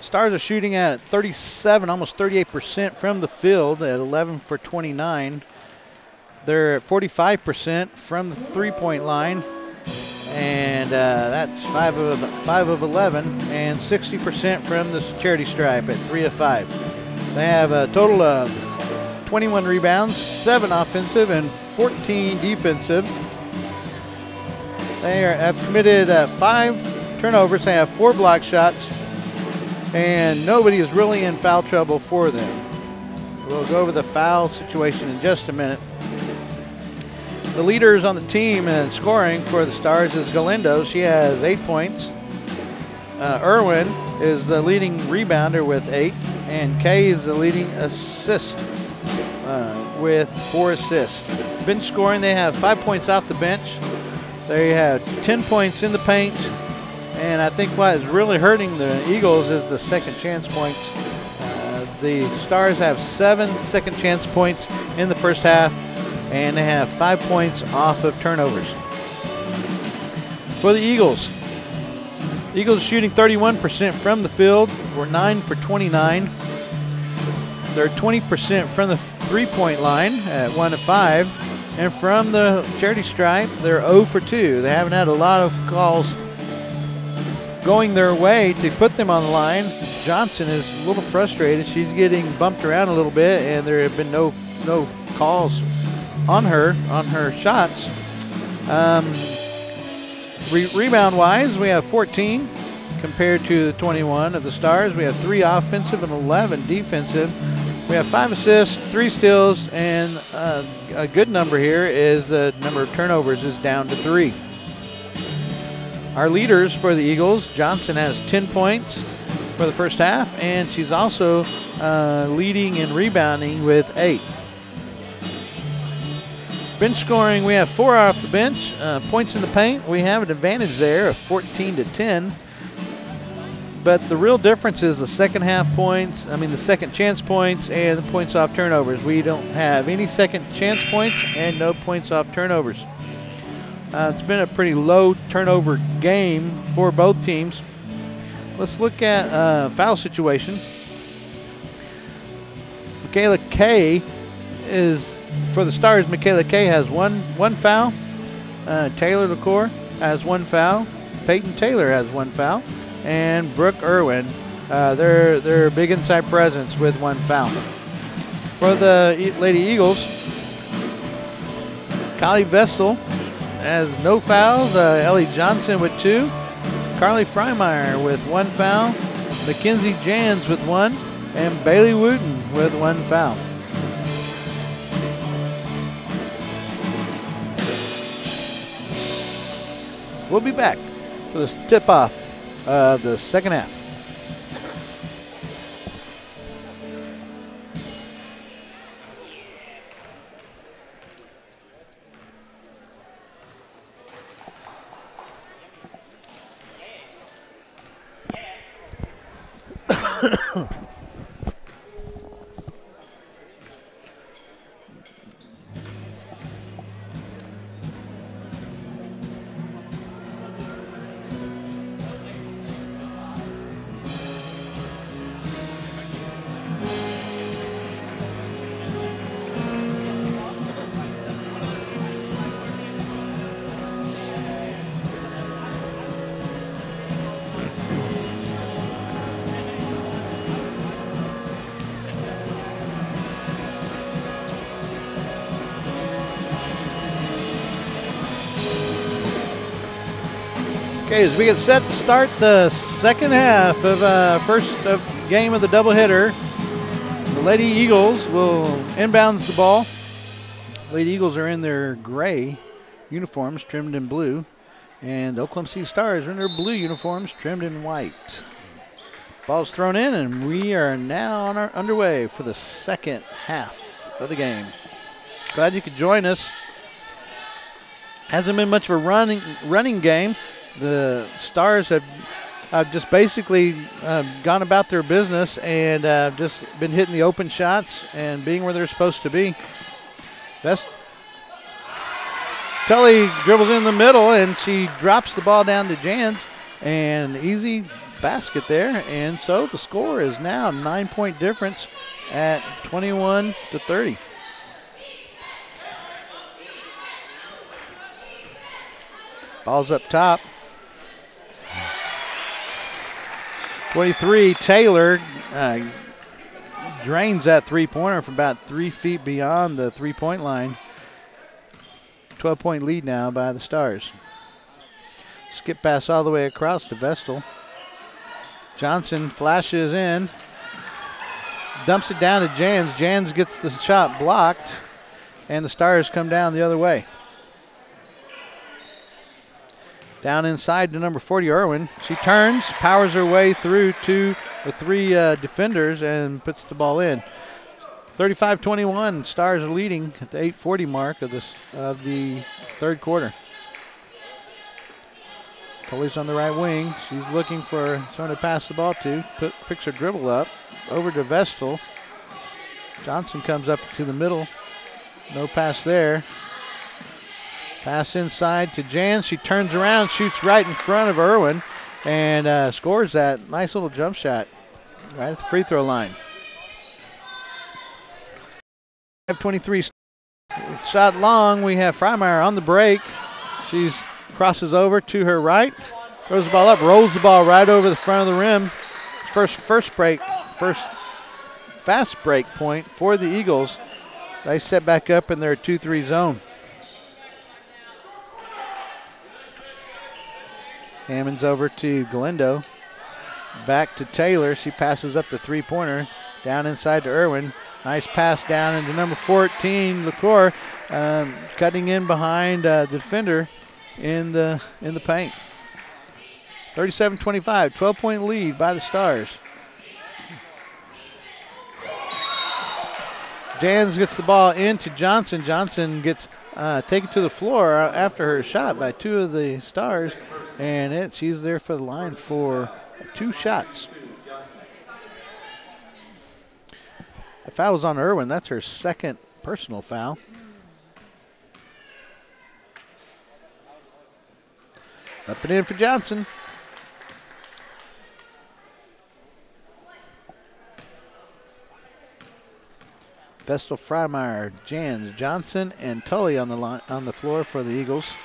Stars are shooting at 37, almost 38% from the field at 11 for 29. They're at 45% from the three-point line, and that's 5 of 11, and 60% from the charity stripe at 3 of 5. They have a total of 21 rebounds, 7 offensive and 14 defensive. They have committed 5 turnovers. They have 4 block shots, and nobody is really in foul trouble for them. We'll go over the foul situation in just a minute. The leaders on the team in scoring for the Stars is Galindo. She has 8 points. Irwin is the leading rebounder with 8, and Kay is the leading assist with 4 assists. Bench scoring, they have 5 points off the bench. They have 10 points in the paint. And I think what is really hurting the Eagles is the second chance points. The Stars have 7 second chance points in the first half, and they have 5 points off of turnovers. For the Eagles are shooting 31% from the field. We're 9 for 29. They're 20% from the three-point line at 1 of 5. And from the charity stripe, they're 0 for 2. They haven't had a lot of calls going their way to put them on the line. Johnson is a little frustrated. She's getting bumped around a little bit, and there have been no calls on her shots. Rebound-wise, we have 14 compared to the 21 of the Stars. We have 3 offensive and 11 defensive. We have 5 assists, 3 steals, and a good number here is the number of turnovers is down to 3. Our leaders for the Eagles, Johnson has 10 points for the first half, and she's also leading in rebounding with 8. Bench scoring, we have 4 off the bench. Points in the paint, we have an advantage there of 14-10. But the real difference is the second half points, the second chance points and the points off turnovers. We don't have any second chance points and no points off turnovers. It's been a pretty low turnover game for both teams. Let's look at foul situation. Michaela Kay is, for the Stars, Michaela Kay has one foul. Taylor LaCour has 1 foul. Peyton Taylor has 1 foul. And Brooke Irwin, they're a big inside presence with 1 foul. For the Lady Eagles, Kylie Vestal has no fouls. Ellie Johnson with 2. Carly Freimeyer with 1 foul. Mackenzie Jans with 1. And Bailey Wooten with 1 foul. We'll be back for this tip-off of the second half. Okay, as we get set to start the second half of first game of the doubleheader, the Lady Eagles will inbounds the ball. Lady Eagles are in their gray uniforms trimmed in blue, and the Oklahoma City Stars are in their blue uniforms trimmed in white. Ball's thrown in, and we are now underway for the second half of the game. Glad you could join us. Hasn't been much of a running game. The Stars have just basically gone about their business and just been hitting the open shots and being where they're supposed to be. Tully dribbles in the middle, and she drops the ball down to Jans, and easy basket there. And so the score is now 9-point difference at 21-30. Ball's up top. 23, Taylor drains that three-pointer from about 3 feet beyond the three-point line. 12-point lead now by the Stars. Skip pass all the way across to Vestal. Johnson flashes in. Dumps it down to Jans. Jans gets the shot blocked, and the Stars come down the other way. Down inside to number 40, Irwin. She turns, powers her way through to the 3 defenders, and puts the ball in. 35-21, Stars are leading at the 8:40 mark of the third quarter. Tully's on the right wing. She's looking for someone to pass the ball to. Picks her dribble up over to Vestal. Johnson comes up to the middle. No pass there. Pass inside to Jan. She turns around, shoots right in front of Irwin, and scores that nice little jump shot right at the free throw line. 5:23 shot long. We have Freimeyer on the break. She crosses over to her right Throws the ball up, rolls the ball right over the front of the rim. First fast break point for the Eagles. They set back up in their 2-3 zone. Hammonds over to Galindo. Back to Taylor. She passes up the three-pointer. Down inside to Irwin. Nice pass down into number 14, LaCour, cutting in behind the defender in the paint. 37-25, 12-point lead by the Stars. Jans gets the ball into Johnson. Johnson gets taken to the floor after her shot by two of the Stars, and she's there for the line for 2 shots. The foul was on Irwin. That's her second personal foul. Up and in for Johnson. Vestal, Freimeyer, Jans, Johnson, and Tully on the floor for the Eagles.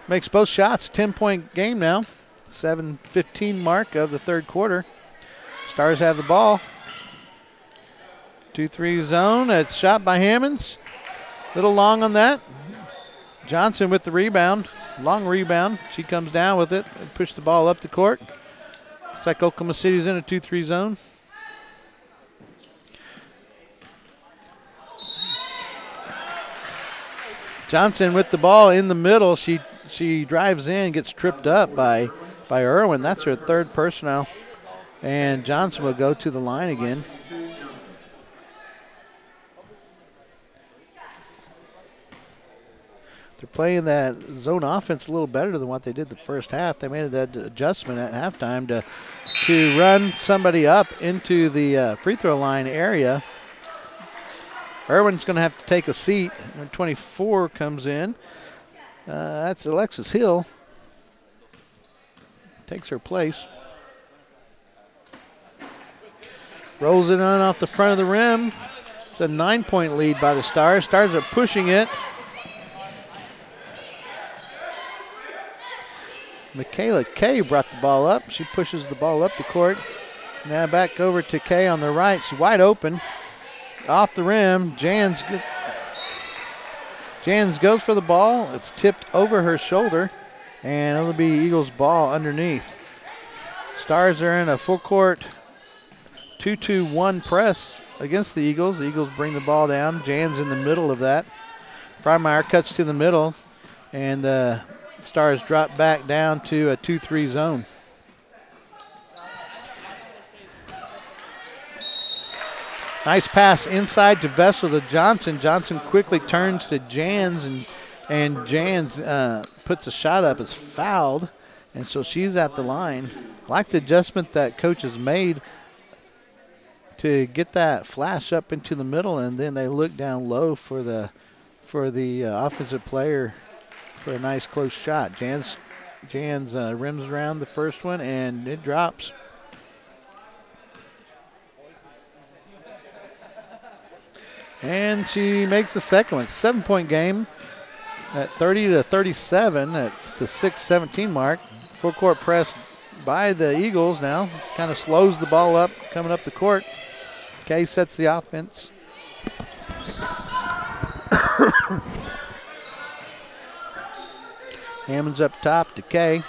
Makes both shots. 10-point game now. 7:15 mark of the third quarter. Stars have the ball. 2-3 zone. It's shot by Hammonds. Little long on that. Johnson with the rebound. Long rebound. She comes down with it and pushes the ball up the court. Looks like Oklahoma City's in a 2-3 zone. Johnson with the ball in the middle. She drives in, gets tripped up by Irwin. That's her third personnel. And Johnson will go to the line again. They're playing that zone offense a little better than what they did the first half. They made that adjustment at halftime to run somebody up into the free throw line area. Irwin's going to have to take a seat. When 24 comes in, that's Alexis Hill. Takes her place. Rolls it in off the front of the rim. It's a 9-point lead by the Stars. Stars are pushing it. Michaela Kay brought the ball up. She pushes the ball up the court. Now back over to Kay on the right. She's wide open. Off the rim, Jans goes for the ball. It's tipped over her shoulder, and it'll be Eagles ball underneath. Stars are in a full court 2-2-1 press against the Eagles. The Eagles bring the ball down. Jans in the middle of that. Freimeyer cuts to the middle, and the Stars drop back down to a 2-3 zone. Nice pass inside to Vessel to Johnson. Johnson quickly turns to Jans, and Jans puts a shot up. It's fouled, and so she's at the line. I like the adjustment that coach has made to get that flash up into the middle, and then they look down low for the offensive player for a nice close shot. Jans rims around the first one, and it drops. And she makes the second one. 7-point game at 30-37. That's the 6:17 mark. Full court press by the Eagles now. Kind of slows the ball up coming up the court. Kay sets the offense. Hammonds up top to Kay.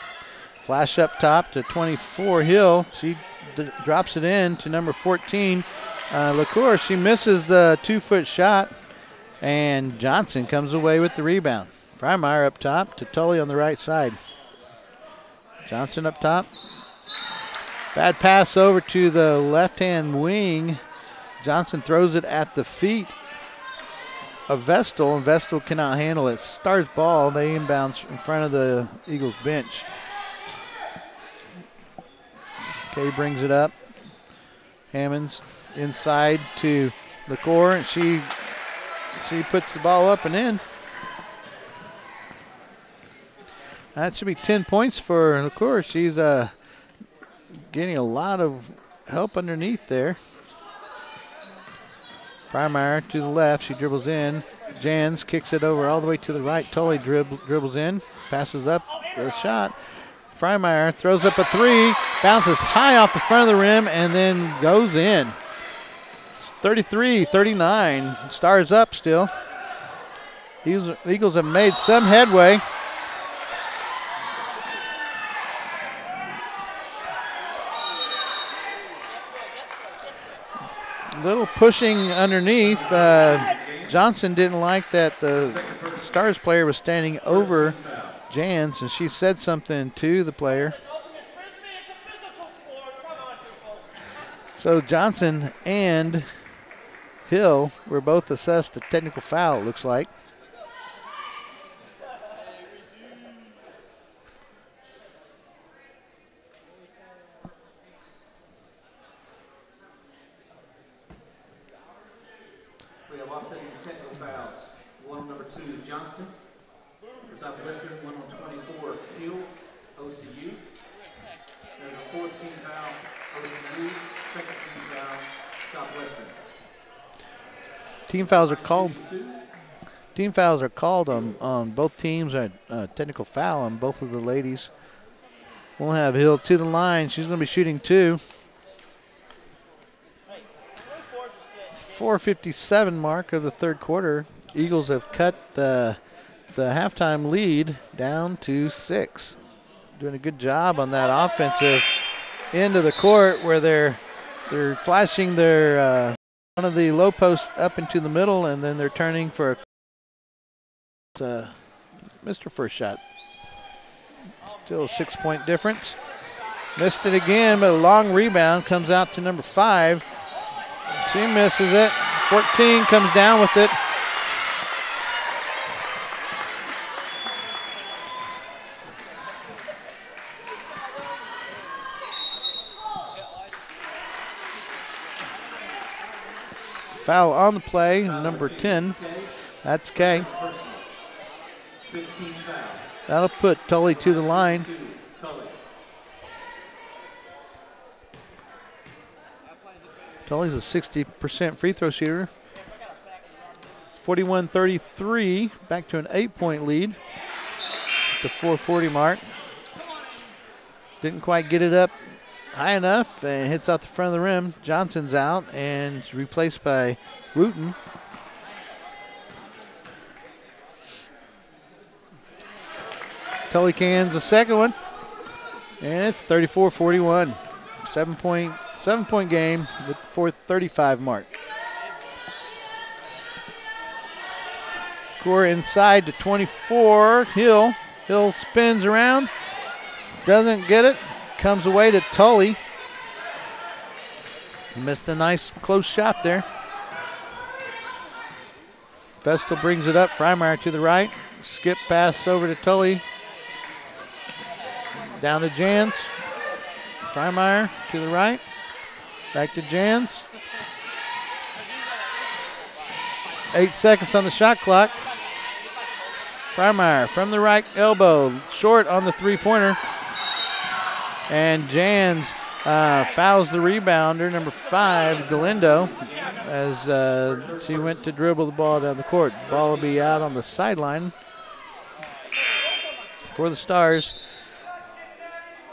Flash up top to 24 Hill. She drops it in to number 14. LaCour, she misses the 2-foot shot, and Johnson comes away with the rebound. Freimeyer up top to Tully on the right side. Johnson up top. Bad pass over to the left-hand wing. Johnson throws it at the feet of Vestal, and Vestal cannot handle it. Stars ball, they inbounds in front of the Eagles bench. Kay brings it up. Hammonds inside to LaCour, and she puts the ball up and in. That should be 10 points for LaCour. She's getting a lot of help underneath there. Freimeyer to the left. She dribbles in. Jans kicks it over all the way to the right. Tully dribbles in. Passes up the shot. Freimeyer throws up a three. Bounces high off the front of the rim and then goes in. It's 33-39. Stars up still. The Eagles have made some headway. Little pushing underneath. Johnson didn't like that the Stars player was standing over Jans, and she said something to the player. So Johnson and Hill were both assessed a technical foul, it looks like. We have offsetting technical fouls. One on number 2, Johnson. For Southwestern, one on 24, Hill, OCU. There's a 14 foul, OCU. Second team foul, Southwestern. Team fouls are called. Team fouls are called on both teams. A technical foul on both of the ladies. We'll have Hill to the line. She's going to be shooting 2. 4:57 mark of the third quarter. Eagles have cut the halftime lead down to 6. Doing a good job on that offensive end of the court where they're flashing their one of the low posts up into the middle, and then they're turning for Mr. First Shot. Still a 6-point difference. Missed it again, but a long rebound comes out to number 5. She misses it. 14 comes down with it. Foul on the play, number 10. That's Kay. That'll put Tully to the line. Tully's a 60% free throw shooter. 41-33, back to an 8-point lead at the 4:40 mark. Didn't quite get it up high enough and hits off the front of the rim. Johnson's out and it's replaced by Wooten. Tully cans the second one, and it's 34-41. 7-point game with the 4:35 mark. Core inside to 24. Hill spins around, doesn't get it. Comes away to Tully. Missed a nice close shot there. Vestal brings it up. Freimeyer to the right. Skip pass over to Tully. Down to Jans. Freimeyer to the right. Back to Jans. 8 seconds on the shot clock. Freimeyer from the right elbow. Short on the three-pointer. And Jans fouls the rebounder, number 5, Galindo, as she went to dribble the ball down the court. Ball will be out on the sideline for the Stars.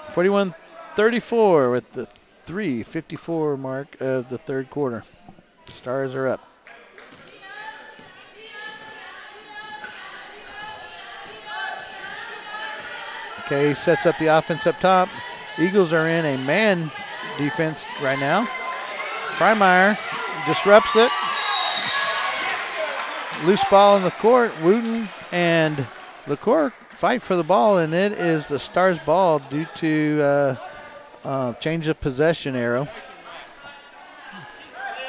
41-34 with the 3:54 mark of the third quarter. Stars are up. Okay, sets up the offense up top. Eagles are in a man defense right now. Freimeyer disrupts it. Loose ball in the court. Wooten and LaCour fight for the ball, and it is the Stars' ball due to change of possession arrow.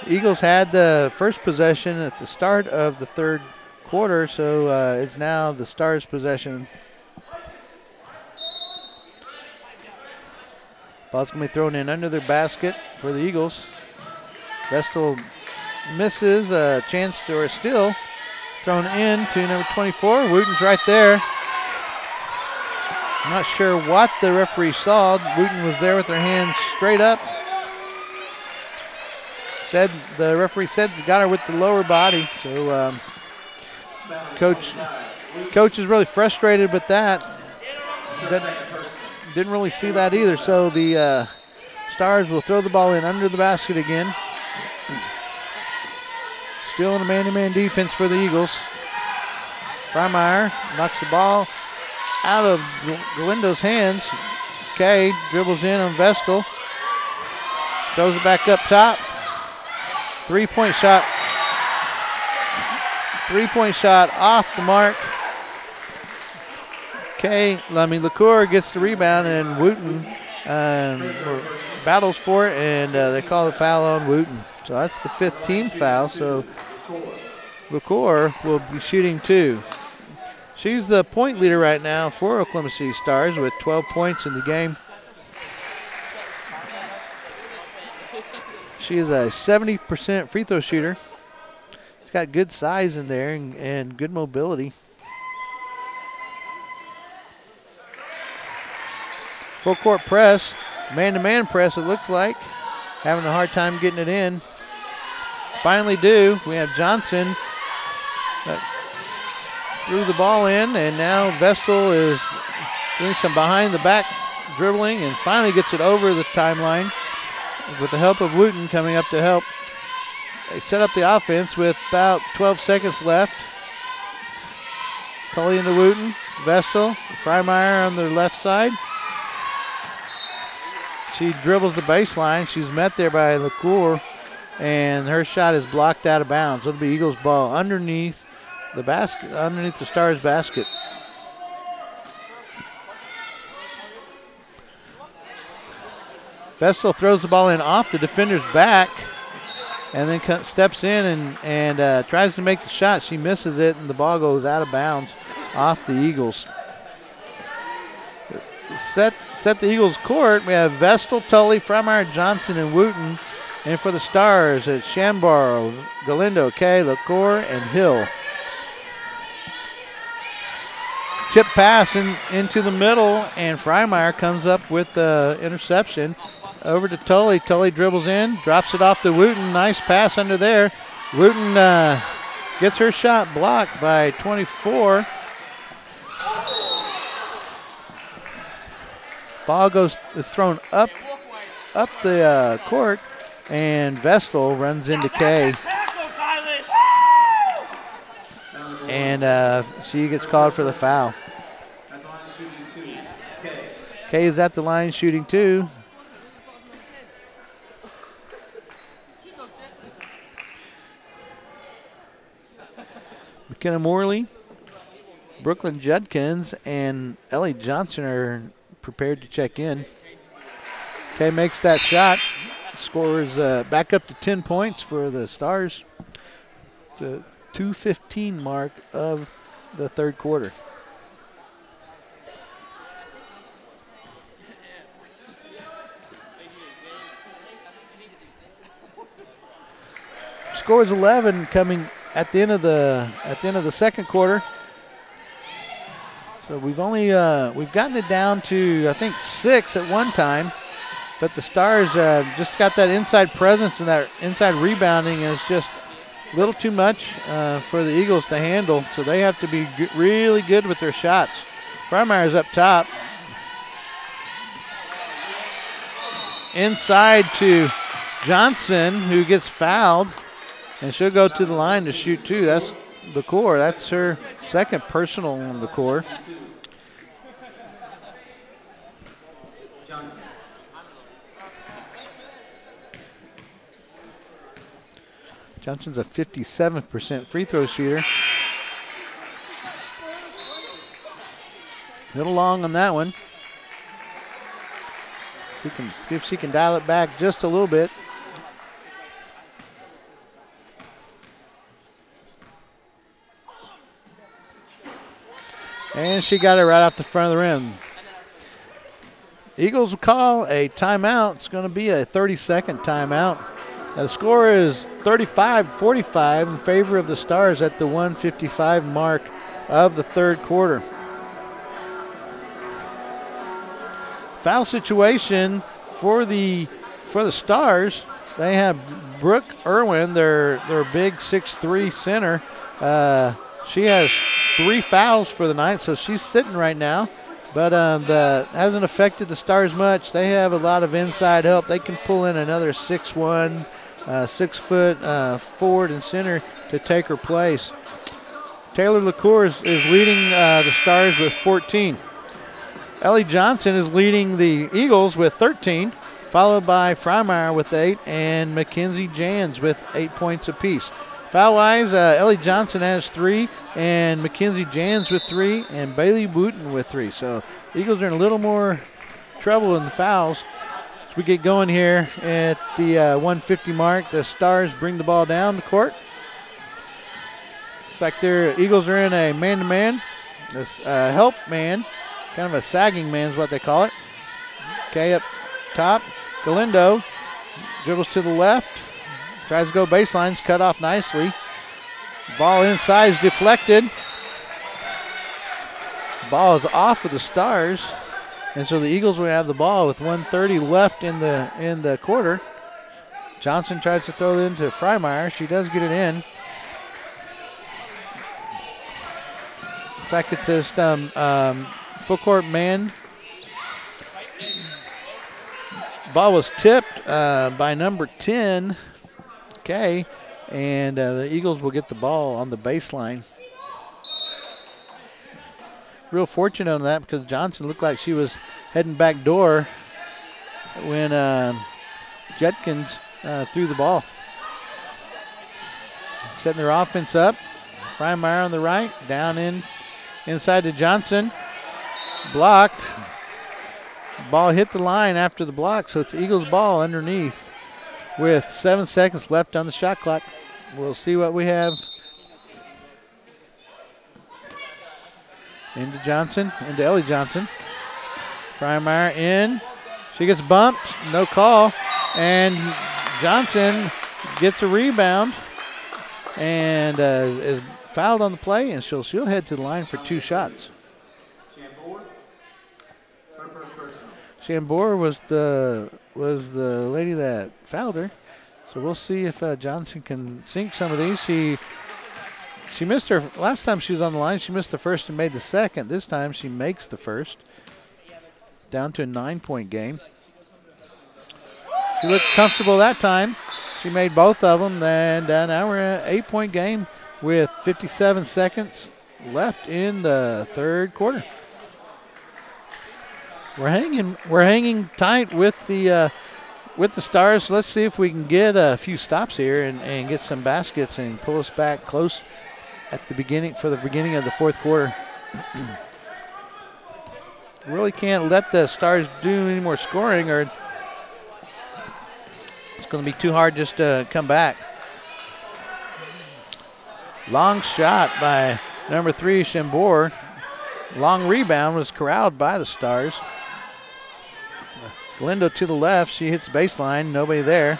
Eagles had the first possession at the start of the third quarter, so it's now the Stars' possession. Ball's going to be thrown in under their basket for the Eagles. Vestal misses a chance to, or still thrown in to number 24. Wooten's right there. I'm not sure what the referee saw. Wooten was there with her hands straight up. The referee said got her with the lower body. So coach is really frustrated with that. Didn't really see that either. So the Stars will throw the ball in under the basket again. Still in a man-to-man defense for the Eagles. Freimeyer knocks the ball out of Galindo's hands. Kay dribbles in on Vestal. Throws it back up top. Three-point shot. Three-point shot off the mark. LaCour gets the rebound, and Wooten battles for it, and they call the foul on Wooten. So that's the 5th team foul. So LaCour will be shooting 2. She's the point leader right now for Oklahoma City Stars with 12 points in the game. She is a 70% free throw shooter. She's got good size in there and good mobility. Full court press, man-to-man press it looks like. Having a hard time getting it in. Finally do. We have Johnson threw the ball in, and now Vestal is doing some behind-the-back dribbling and finally gets it over the timeline with the help of Wooten coming up to help. They set up the offense with about 12 seconds left. Tully into Wooten, Vestal, Freimeyer on the left side. She dribbles the baseline. She's met there by LaCour, and her shot is blocked out of bounds. It'll be Eagles ball underneath the basket, underneath the Stars basket. Vestal throws the ball in off the defender's back and then steps in and tries to make the shot. She misses it, and the ball goes out of bounds off the Eagles. Set the Eagles court. We have Vestal, Tully, Freimeyer, Johnson, and Wooten. And for the Stars, it's Shambaro, Galindo, Kay, LaCour, and Hill. Tip pass into the middle, and Freimeyer comes up with the interception. Over to Tully. Tully dribbles in, drops it off to Wooten. Nice pass under there. Wooten gets her shot blocked by 24. Ball is thrown up the court, and Vestal runs into Kay. And she gets called for the foul. Kay is at the line shooting 2. McKenna Morley, Brooklyn Judkins, and Ellie Johnson are prepared to check in. Kay makes that shot. Scores back up to 10 points for the Stars. The 2:15 mark of the third quarter. Scores 11 coming at the end of the second quarter. So we've gotten it down to, I think, 6 at one time, but the Stars just got that inside presence and that inside rebounding, and it's just a little too much for the Eagles to handle. So they have to be really good with their shots. Freimeyer's up top. Inside to Johnson, who gets fouled, and she'll go to the line to shoot 2. That's LaCour. That's her second personal on LaCour. Johnson's a 57% free throw shooter. A little long on that one. See if she can dial it back just a little bit. And she got it right off the front of the rim. Eagles will call a timeout. It's going to be a 30-second timeout. The score is 35-45 in favor of the Stars at the 1:55 mark of the third quarter. Foul situation for the Stars. They have Brooke Irwin, their big 6'3" center, she has 3 fouls for the night, so she's sitting right now. But that hasn't affected the Stars much. They have a lot of inside help. They can pull in another 6'1", 6-foot forward and center to take her place. Taylor LaCour is leading the Stars with 14. Ellie Johnson is leading the Eagles with 13, followed by Freimeyer with 8 and Mackenzie Jans with 8 points apiece. Foul-wise, Ellie Johnson has 3 and Mackenzie Jans with 3 and Bailey Wooten with 3. So Eagles are in a little more trouble in the fouls. As we get going here at the 150 mark, the Stars bring the ball down the court. Looks like their Eagles are in a man-to-man, this help man, kind of a sagging man is what they call it. Okay, up top, Galindo dribbles to the left, tries to go baselines, cut off nicely. Ball inside is deflected. Ball is off of the Stars, and so the Eagles will have the ball with 1:30 left in the quarter. Johnson tries to throw it into Freimeyer. She does get it in. Looks like it's just full court man. Ball was tipped by number 10. Okay, and the Eagles will get the ball on the baseline. Real fortunate on that because Johnson looked like she was heading back door when Judkins threw the ball. Setting their offense up. Freimeyer on the right, down inside to Johnson. Blocked. Ball hit the line after the block, so it's Eagles ball underneath with 7 seconds left on the shot clock. We'll see what we have. Into Johnson, into Ellie Johnson. Freimeyer in. She gets bumped, no call. And Johnson gets a rebound and is fouled on the play, and she'll head to the line for 2 shots. Chambord was the lady that fouled her, so we'll see if Johnson can sink some of these. She missed her last time she was on the line. She missed the first and made the second. This time she makes the first. Down to a 9-point game. She looked comfortable that time. She made both of them, and now we're in an 8-point game with 57 seconds left in the third quarter. We're hanging tight with the Stars. Let's see if we can get a few stops here and get some baskets and pull us back close at the beginning of the fourth quarter. Really can't let the Stars do any more scoring, or it's going to be too hard just to come back. Long shot by number 3, Chambord. Long rebound was corralled by the Stars. Galindo to the left. She hits baseline. Nobody there.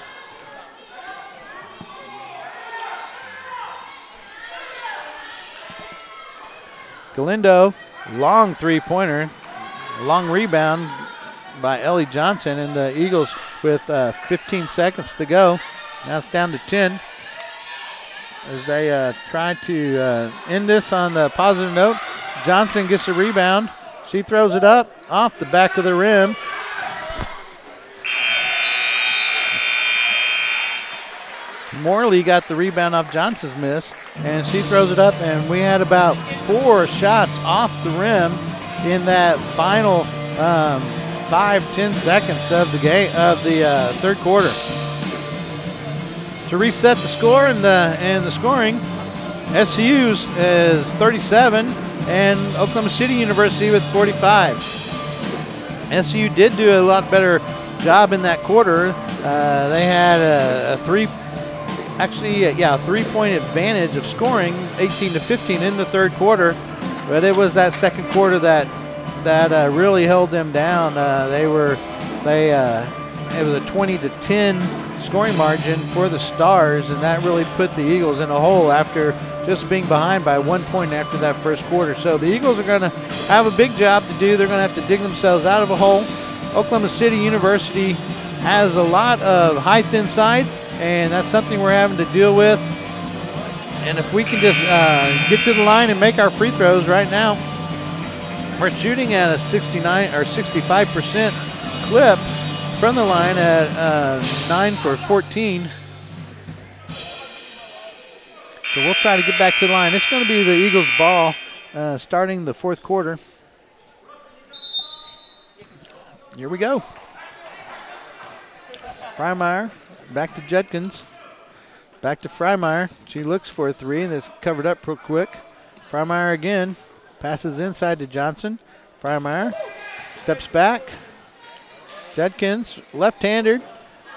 Galindo, long three-pointer. Long rebound by Ellie Johnson, and the Eagles with 15 seconds to go. Now it's down to 10 as they try to end this on the positive note. Johnson gets a rebound. She throws it up off the back of the rim. Morley got the rebound off Johnson's miss, and she throws it up, and we had about 4 shots off the rim in that final 5-10 seconds of the game of the third quarter. To reset the score and the scoring, SCU's is 37 and Oklahoma City University with 45. SCU did do a lot better job in that quarter. They had a 3-point advantage of scoring, 18-15 in the third quarter, but it was that second quarter that really held them down. It was a 20-10 scoring margin for the Stars, and that really put the Eagles in a hole after just being behind by 1 point after that first quarter. So the Eagles are going to have a big job to do. They're going to have to dig themselves out of a hole. Oklahoma City University has a lot of height inside, and that's something we're having to deal with. And if we can just get to the line and make our free throws right now, we're shooting at a 69 or 65% clip from the line at 9 for 14. So we'll try to get back to the line. It's going to be the Eagles' ball starting the fourth quarter. Here we go. Freimeyer back to Judkins. Back to Freimeyer. She looks for a three, and it's covered up real quick. Freimeyer again. Passes inside to Johnson. Freimeyer steps back. Judkins, left-hander.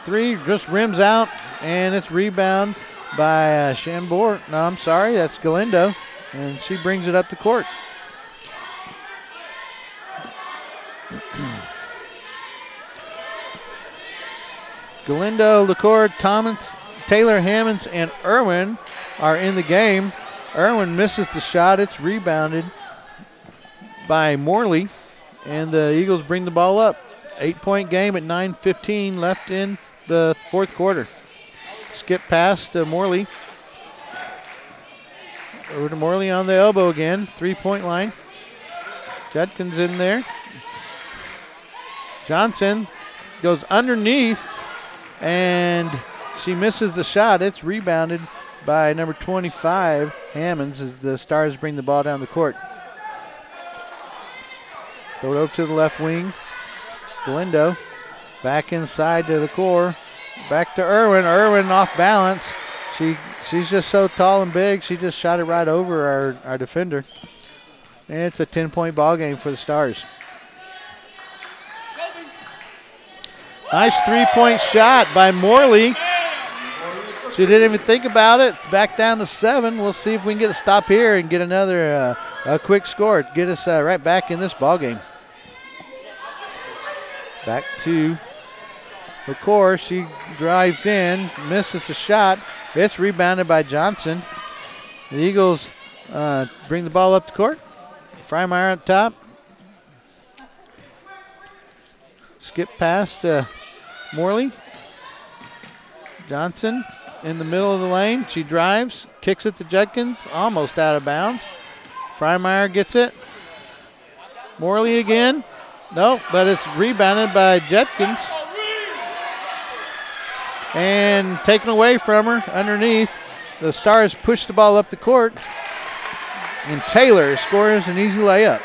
Three just rims out, and it's rebound by Chambord. No, I'm sorry, that's Galindo, and she brings it up the court. Galindo, LaCour, Thomas, Taylor, Hammonds, and Irwin are in the game. Irwin misses the shot. It's rebounded by Morley, and the Eagles bring the ball up. 8-point game at 9:15 left in the fourth quarter. Skip pass to Morley. Over to Morley on the elbow again. 3-point line. Judkins in there. Johnson goes underneath, and she misses the shot. It's rebounded by number 25, Hammonds, as the Stars bring the ball down the court. Throw it over to the left wing. Galindo back inside to the core. Back to Irwin. Irwin off balance. She's just so tall and big. She just shot it right over our defender. And it's a 10-point ball game for the Stars. Nice 3-point shot by Morley. She didn't even think about it. It's back down to 7. We'll see if we can get a stop here and get another a quick score. Get us right back in this ball game. Back to LaCour. She drives in, misses the shot. It's rebounded by Johnson. The Eagles bring the ball up the court. Freimeyer on top. Skip pass to Morley. Johnson in the middle of the lane. She drives, kicks it to Judkins, almost out of bounds. Freimeyer gets it. Morley again. Nope, but it's rebounded by Judkins. And taken away from her underneath. The Stars push the ball up the court. And Taylor scores an easy layup.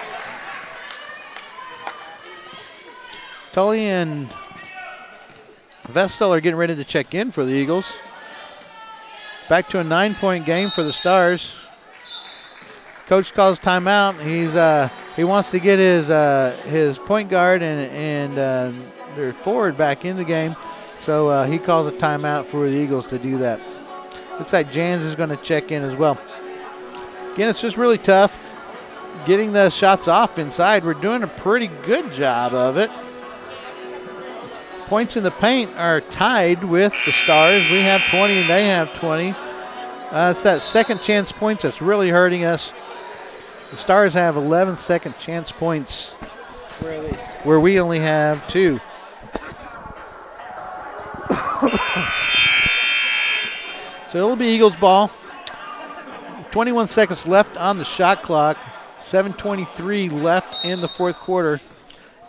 Tully and Vestal are getting ready to check in for the Eagles. Back to a 9-point game for the Stars. Coach calls timeout. He wants to get his point guard and their forward back in the game. So he calls a timeout for the Eagles to do that. Looks like Jans is going to check in as well. Again, it's just really tough getting the shots off inside. We're doing a pretty good job of it. Points in the paint are tied with the Stars. We have 20 and they have 20. It's that second chance points that's really hurting us. The Stars have 11 second chance points where we only have 2. So it'll be Eagles ball. 21 seconds left on the shot clock. 7:23 left in the fourth quarter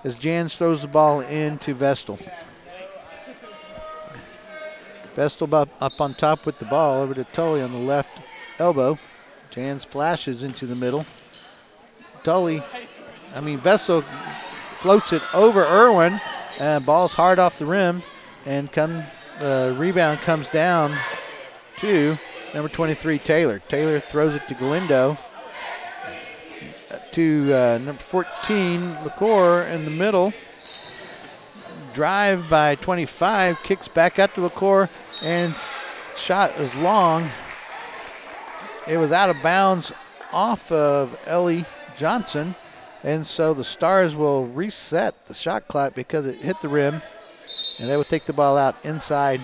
as Jans throws the ball into Vestal. Vestal up on top with the ball over to Tully on the left elbow. Jans flashes into the middle. Vestal floats it over Irwin. Ball's hard off the rim, and rebound comes down to number 23, Taylor. Taylor throws it to Galindo. To number 14, LaCour in the middle. Drive by 25, kicks back up to LaCour, and shot is long. It was out of bounds off of Ellie Johnson, and so the Stars will reset the shot clock because it hit the rim, and they will take the ball out inside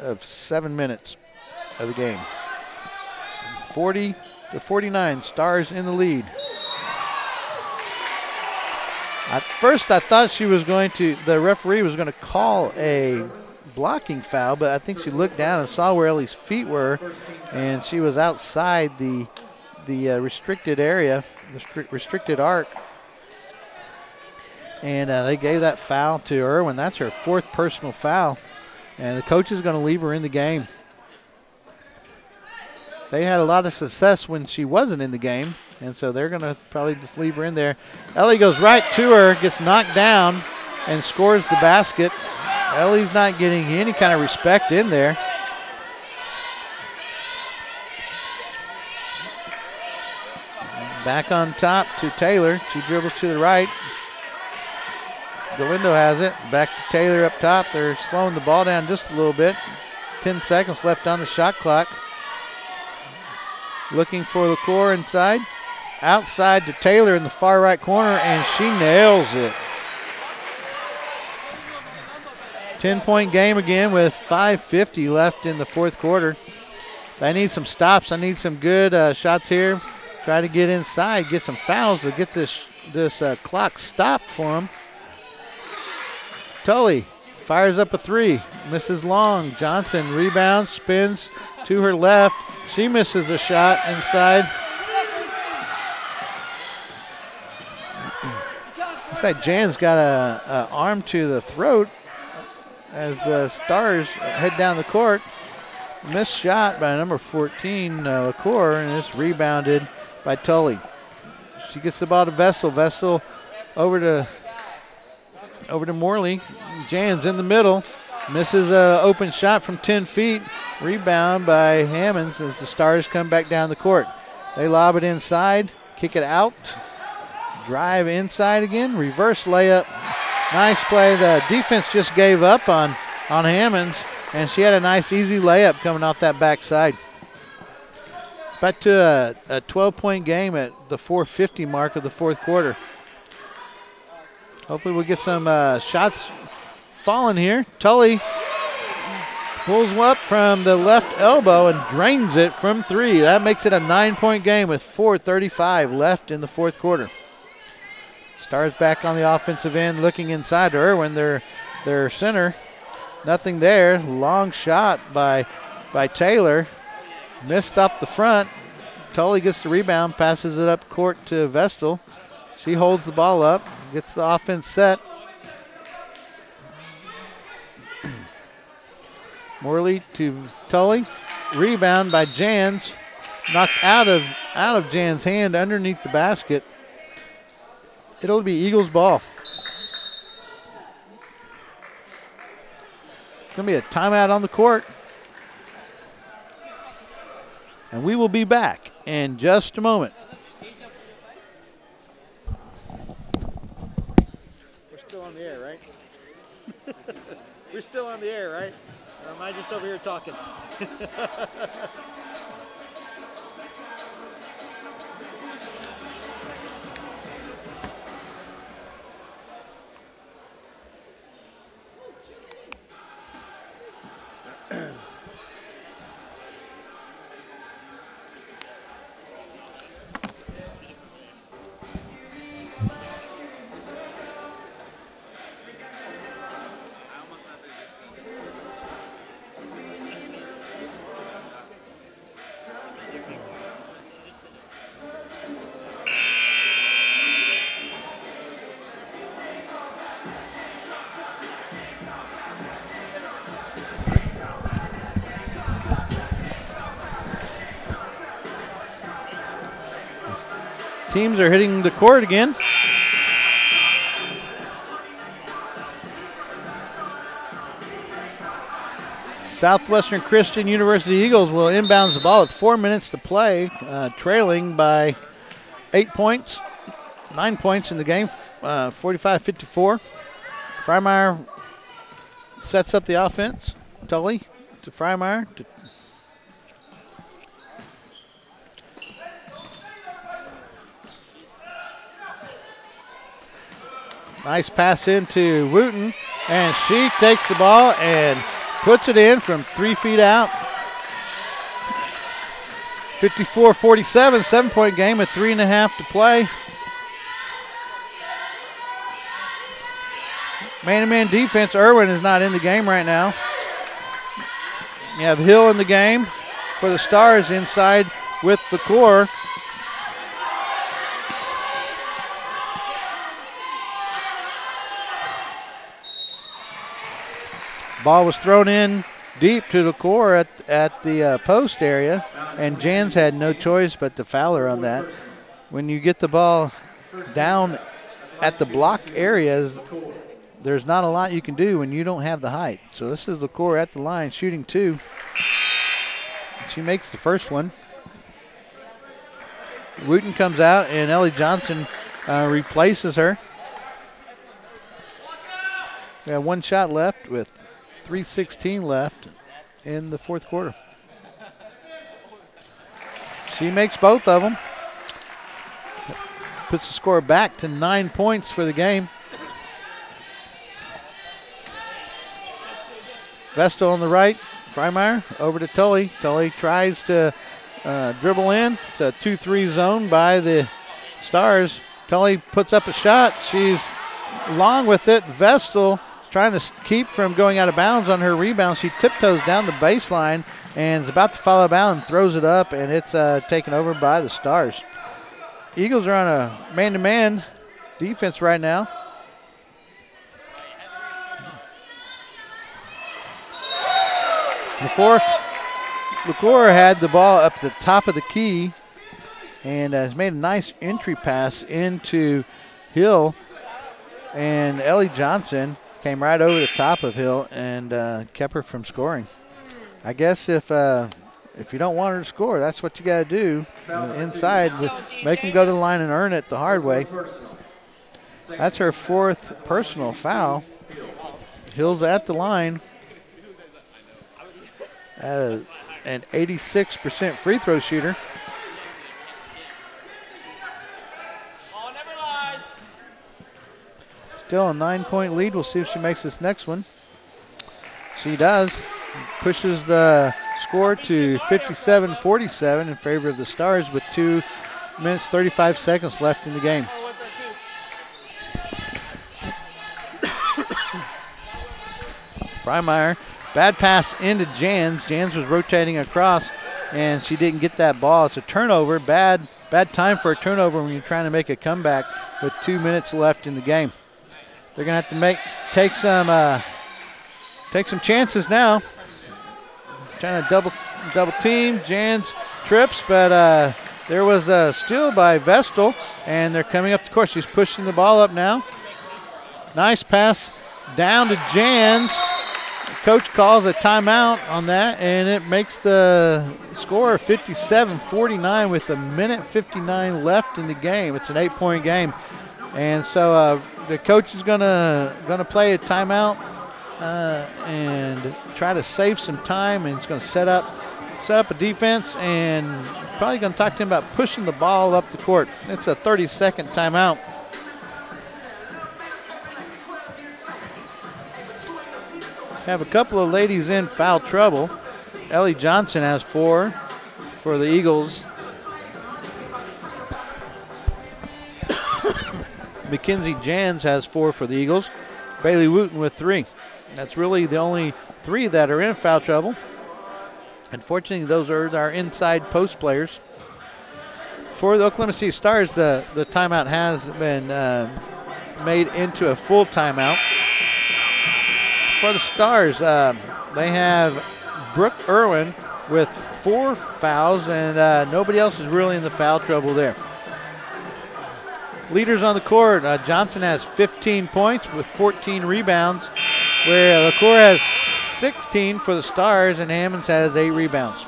of 7 minutes of the game. 40-49, Stars in the lead. At first I thought the referee was going to call a blocking foul, but I think she looked down and saw where Ellie's feet were, and she was outside the restricted area, restricted arc. And they gave that foul to Irwin. That's her 4th personal foul, and the coach is going to leave her in the game. They had a lot of success when she wasn't in the game, and so they're going to probably just leave her in there. Ellie goes right to her, gets knocked down, and scores the basket. Ellie's not getting any kind of respect in there. Back on top to Taylor. She dribbles to the right. Galindo has it. Back to Taylor up top. They're slowing the ball down just a little bit. 10 seconds left on the shot clock. Looking for the core inside. Outside to Taylor in the far right corner, and she nails it. 10-point game again with 5:50 left in the 4th quarter. I need some stops. I need some good shots here. Try to get inside, get some fouls to get this clock stopped for them. Tully fires up a 3, misses long. Johnson rebounds, spins to her left. She misses a shot inside. Looks like Jan's got a arm to the throat as the Stars head down the court. Missed shot by number 14, LaCour, and it's rebounded by Tully. She gets the ball to Vessel. Vessel over to Morley. Jan's in the middle. Misses an open shot from 10 feet. Rebound by Hammonds as the Stars come back down the court. They lob it inside, kick it out, drive inside again, reverse layup. Nice play. The defense just gave up on Hammonds, and she had a nice easy layup coming off that backside. It's back to a 12-point game at the 4:50 mark of the 4th quarter. Hopefully we'll get some shots falling here. Tully pulls up from the left elbow and drains it from 3. That makes it a 9-point game with 4:35 left in the 4th quarter. Stars back on the offensive end, looking inside to Irwin, their center. Nothing there. Long shot by Taylor. Missed up the front. Tully gets the rebound, passes it up court to Vestal. She holds the ball up, gets the offense set. Morley to Tully. Rebound by Jans. Knocked out of Jan's hand underneath the basket. It'll be Eagles ball. It's going to be a timeout on the court. And we will be back in just a moment. We're still on the air, right? We're still on the air, right? Or am I just over here talking? Teams are hitting the court again. Southwestern Christian University Eagles will inbounds the ball with 4 minutes to play, trailing by 8 points, 9 points in the game, 45-54. Freimeyer sets up the offense. Tully to Freimeyer. Nice pass into Wooten, and she takes the ball and puts it in from 3 feet out. 54-47, 7-point game with 3.5 to play. Man-to-man defense. Irwin is not in the game right now. You have Hill in the game for the Stars inside with the core. Ball was thrown in deep to the core at the post area, and Jans had no choice but to foul her on that. When you get the ball down at the block areas, there's not a lot you can do when you don't have the height. So this is the core at the line shooting 2. She makes the first one. Wooten comes out, and Ellie Johnson replaces her. We have one shot left with 3:16 left in the fourth quarter. She makes both of them. Puts the score back to 9 points for the game. Vestal on the right. Freimeyer over to Tully. Tully tries to dribble in. It's a 2-3 zone by the Stars. Tully puts up a shot. She's long with it. Vestal is trying to keep from going out of bounds on her rebound. She tiptoes down the baseline and is about to follow bound and throws it up, and it's taken over by the Stars. Eagles are on a man-to-man defense right now. Before, LaCour had the ball up the top of the key and has made a nice entry pass into Hill, and Ellie Johnson came right over the top of Hill and kept her from scoring. I guess if you don't want her to score, that's what you got to do. Inside, make them go to the line and earn it the hard way. That's her 4th personal foul. Hill's at the line. An 86% free throw shooter. Still a 9-point lead. We'll see if she makes this next one. She does. Pushes the score to 57-47 in favor of the Stars with 2 minutes 35 seconds left in the game. Freimeyer, bad pass into Jans. Jans was rotating across, and she didn't get that ball. It's a turnover. Bad time for a turnover when you're trying to make a comeback with 2 minutes left in the game. They're gonna have to take some chances now. Trying to double team. Jans trips, but there was a steal by Vestal, and they're coming up the court. She's pushing the ball up now. Nice pass down to Jans. Coach calls a timeout on that, and it makes the score 57-49 with 1:59 left in the game. It's an 8-point game, and so the coach is gonna play a timeout and try to save some time, and he's gonna set up a defense, and probably gonna talk to him about pushing the ball up the court. It's a 30-second timeout. Have a couple of ladies in foul trouble. Ellie Johnson has 4 for the Eagles. Mackenzie Jans has 4 for the Eagles. Bailey Wooten with 3. That's really the only 3 that are in foul trouble. Unfortunately, those are our inside post players. For the Oklahoma City Stars, the timeout has been made into a full timeout. For the Stars, they have Brooke Irwin with 4 fouls, and nobody else is really in the foul trouble there. Leaders on the court, Johnson has 15 points with 14 rebounds, where LaCour has 16 for the Stars, and Hammonds has 8 rebounds.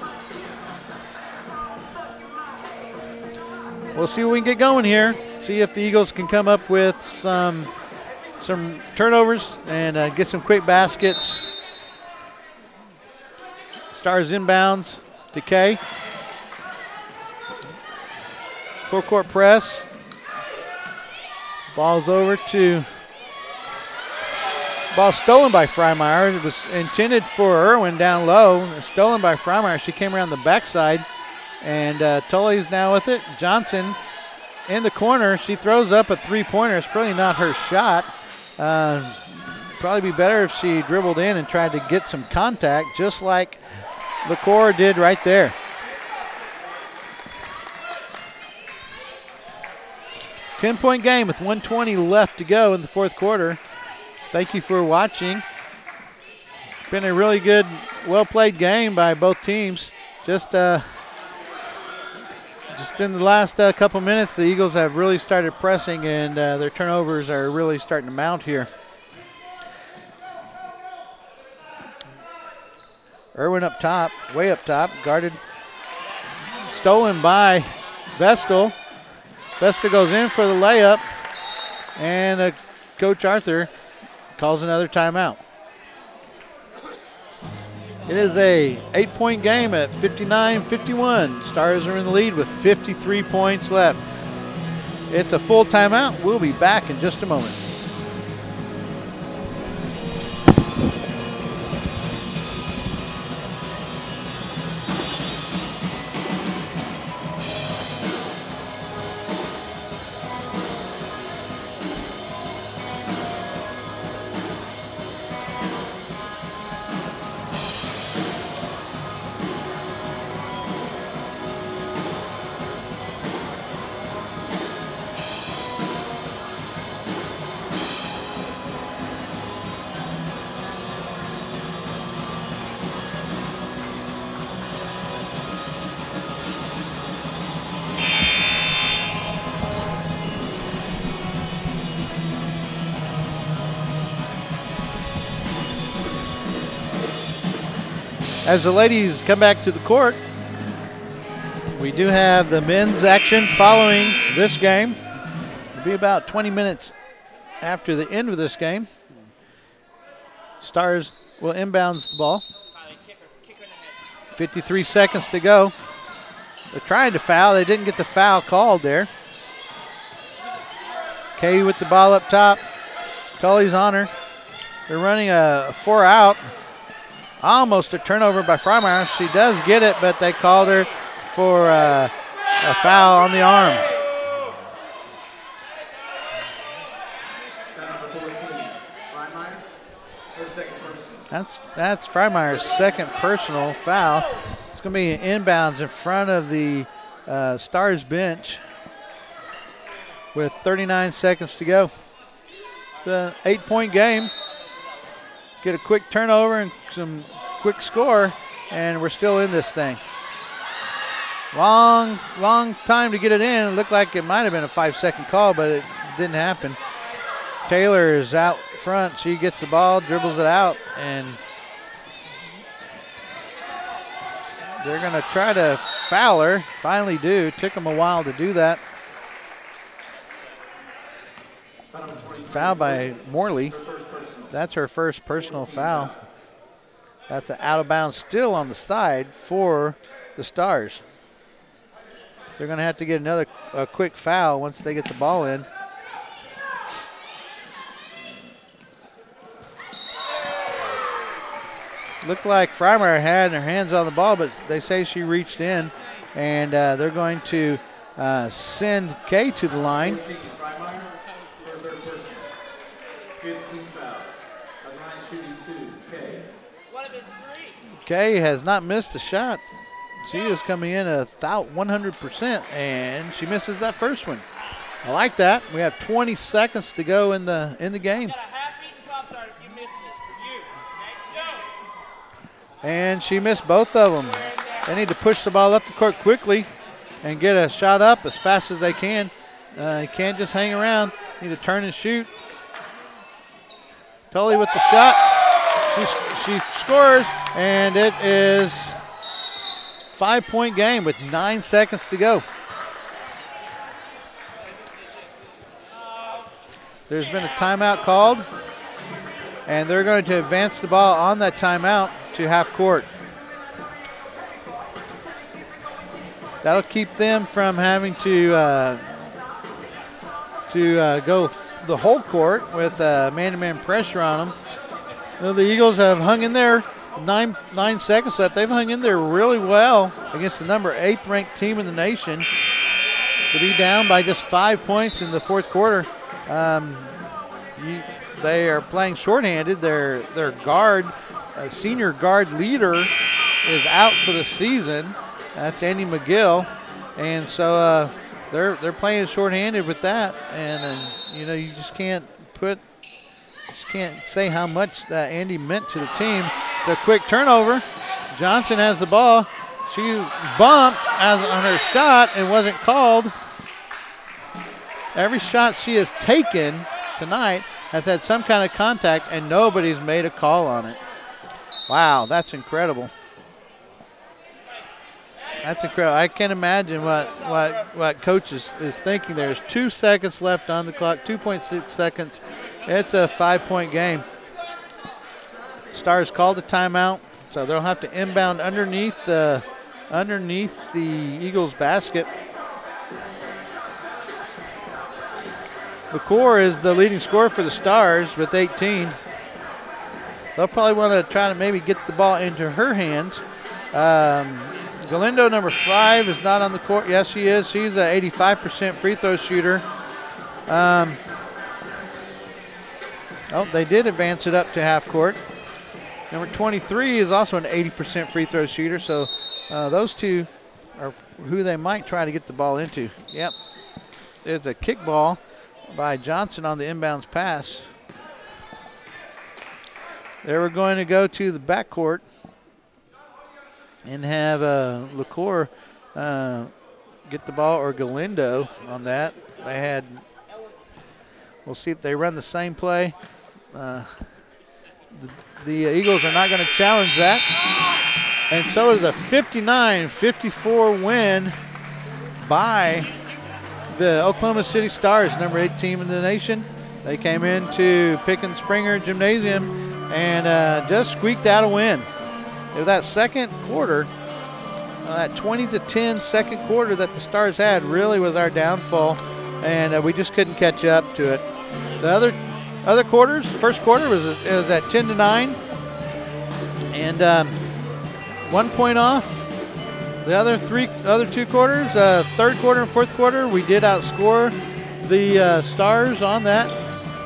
We'll see what we can get going here. See if the Eagles can come up with some turnovers and get some quick baskets. Stars inbounds. Decay. Full court press. Ball's over to. Ball stolen by Freimeyer. It was intended for Irwin down low. Stolen by Freimeyer. She came around the backside, and Tully's now with it. Johnson in the corner. She throws up a 3-pointer. It's probably not her shot. Probably be better if she dribbled in and tried to get some contact, just like LaCour did right there. Ten-point game with 1:20 left to go in the fourth quarter. Thank you for watching. Been a really good, well-played game by both teams. Just in the last couple minutes, the Eagles have really started pressing, and their turnovers are really starting to mount here. Irwin up top, way up top, guarded, stolen by Vestal. Vestal goes in for the layup, and Coach Arthur calls another timeout. It is a 8-point game at 59-51. Stars are in the lead with 53 points left. It's a full timeout. We'll be back in just a moment. As the ladies come back to the court, we do have the men's action following this game. It'll be about 20 minutes after the end of this game. Stars will inbounds the ball. 53 seconds to go. They're trying to foul. They didn't get the foul called there. Kay with the ball up top. Tully's on her. They're running a 4-out. Almost a turnover by Freimeyer. She does get it, but they called her for a foul on the arm. That's Freimeyer's second personal foul. It's going to be an inbounds in front of the Stars bench with 39 seconds to go. It's an 8-point game. Get a quick turnover and some quick score, and we're still in this thing. Long time to get it in. It looked like it might have been a 5-second call, but it didn't happen. Taylor is out front. She gets the ball, dribbles it out, and they're going to try to foul her. Finally do. Took them a while to do that. Foul by Morley. That's her first personal foul. That's an out of bounds still on the side for the Stars. They're going to have to get another quick foul once they get the ball in. Looked like Freimeyer had her hands on the ball, but they say she reached in, and they're going to send Kay to the line. Kay has not missed a shot. She is coming in at 100%, and she misses that first one. I like that. We have 20 seconds to go in the game. And she missed both of them. They need to push the ball up the court quickly and get a shot up as fast as they can. You can't just hang around. You need to turn and shoot. Tully with the shot. She scores, and it is 5-point game with 9 seconds to go. There's been a timeout called, and they're going to advance the ball on that timeout to half court. That'll keep them from having to go the whole court with man-to-man pressure on them. Well, the Eagles have hung in there. 9 seconds left. They've hung in there really well against the number 8th ranked team in the nation. To be down by just 5 points in the fourth quarter. They are playing shorthanded. Their guard, senior guard leader is out for the season. That's Andy McGill, and so they're playing shorthanded with that, and you know, you just can't say how much that Andy meant to the team. The quick turnover. Johnson has the ball. She bumped on her shot and wasn't called. Every shot she has taken tonight has had some kind of contact, and nobody's made a call on it. Wow, that's incredible. That's incredible. I can't imagine what coach is thinking. There's 2 seconds left on the clock, 2.6 seconds. It's a 5-point game. Stars called the timeout, so they'll have to inbound underneath the Eagles basket. McCord is the leading scorer for the Stars with 18. They'll probably want to try to maybe get the ball into her hands. Galindo, number 5, is not on the court. Yes, she is. She's an 85% free throw shooter. They did advance it up to half court. Number 23 is also an 80% free throw shooter. So those two are who they might try to get the ball into. Yep. There's a kick ball by Johnson on the inbounds pass. They were going to go to the backcourt and have LaCour get the ball, or Galindo on that. We'll see if they run the same play. The Eagles are not going to challenge that. And so it is a 59-54 win by the Oklahoma City Stars, number 8 team in the nation. They came into Pickens Springer Gymnasium and just squeaked out a win. That second quarter, that 20-10 second quarter that the Stars had really was our downfall, and we just couldn't catch up to it. The other quarters, first quarter was at 10-9, and 1 point off. The other two quarters, third quarter and fourth quarter, we did outscore the Stars on that,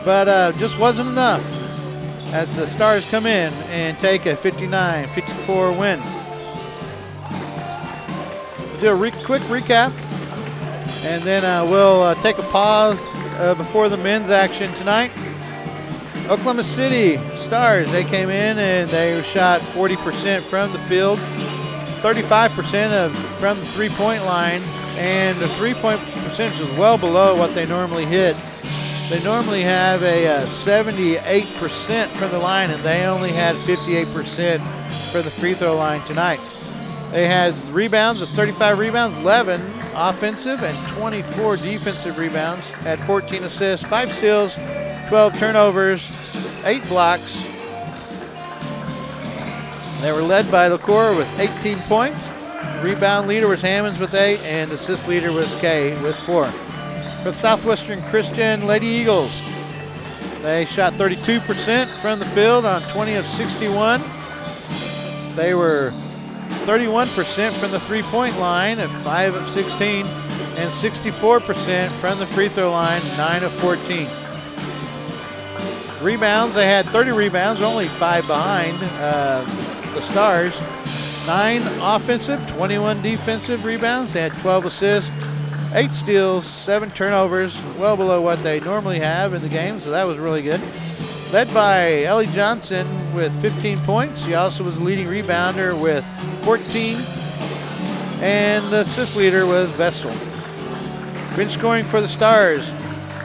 but just wasn't enough as the Stars come in and take a 59-54 win. We'll do a quick recap, and then we'll take a pause before the men's action tonight. Oklahoma City Stars, they came in and they shot 40% from the field, 35% from the three-point line, and the three-point percentage is well below what they normally hit. They normally have a 78% from the line, and they only had 58% for the free throw line tonight. They had rebounds of 35 rebounds, 11 offensive and 24 defensive rebounds, had 14 assists, 5 steals, 12 turnovers, 8 blocks. They were led by LaCour with 18 points. Rebound leader was Hammonds with 8, and assist leader was Kay with 4. For the Southwestern Christian Lady Eagles, they shot 32% from the field on 20 of 61. They were 31% from the three-point line at 5 of 16, and 64% from the free throw line, 9 of 14. Rebounds, they had 30 rebounds, only 5 behind the Stars. 9 offensive, 21 defensive rebounds. They had 12 assists, 8 steals, 7 turnovers, well below what they normally have in the game, so that was really good. Led by Ellie Johnson with 15 points. She also was the leading rebounder with 14, and the assist leader was Vestal. Bench scoring for the Stars.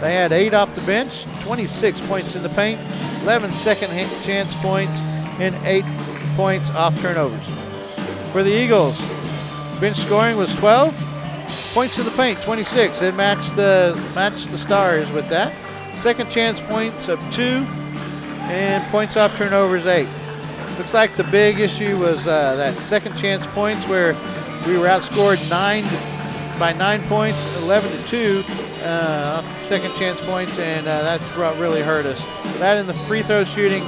They had 8 off the bench, 26 points in the paint, 11 second chance points, and 8 points off turnovers. For the Eagles, bench scoring was 12, points in the paint, 26. They matched the Stars with that. Second chance points of 2, and points off turnovers 8. Looks like the big issue was that second chance points, where we were outscored by 9 points, 11-2 off the second chance points, and that's what really hurt us. That and the free throw shooting,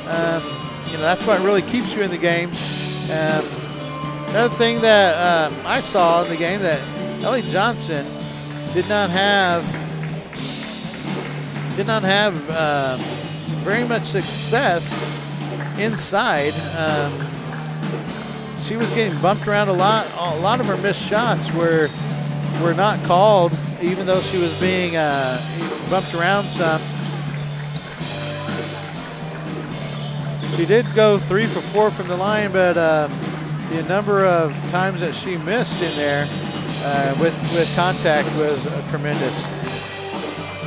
that's what really keeps you in the game. Another thing that I saw in the game, that Ellie Johnson did not have very much success inside. she was getting bumped around a lot. A lot of her missed shots were not called, even though she was being bumped around some. She did go 3 for 4 from the line, but the number of times that she missed in there with contact was tremendous.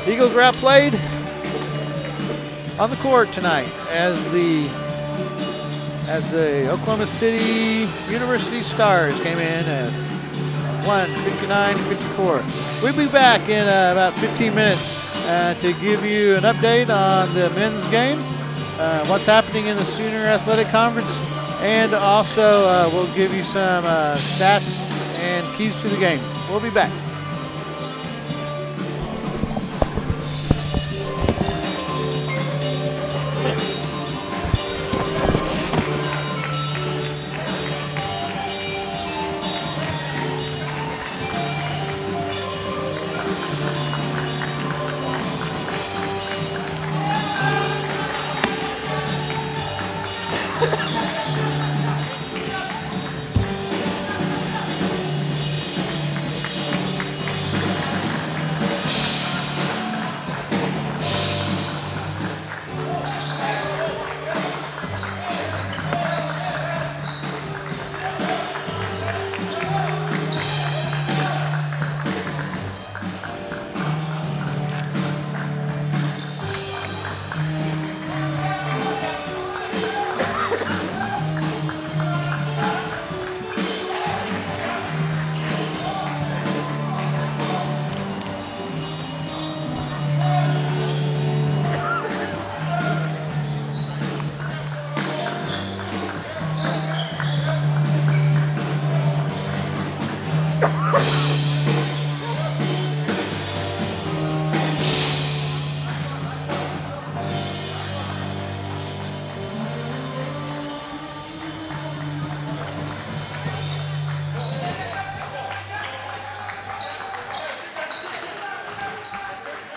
Eagles were outplayed on the court tonight as the Oklahoma City University Stars came in at 59-54. We'll be back in about 15 minutes to give you an update on the men's game, what's happening in the Sooner Athletic Conference, and also we'll give you some stats and keys to the game. We'll be back.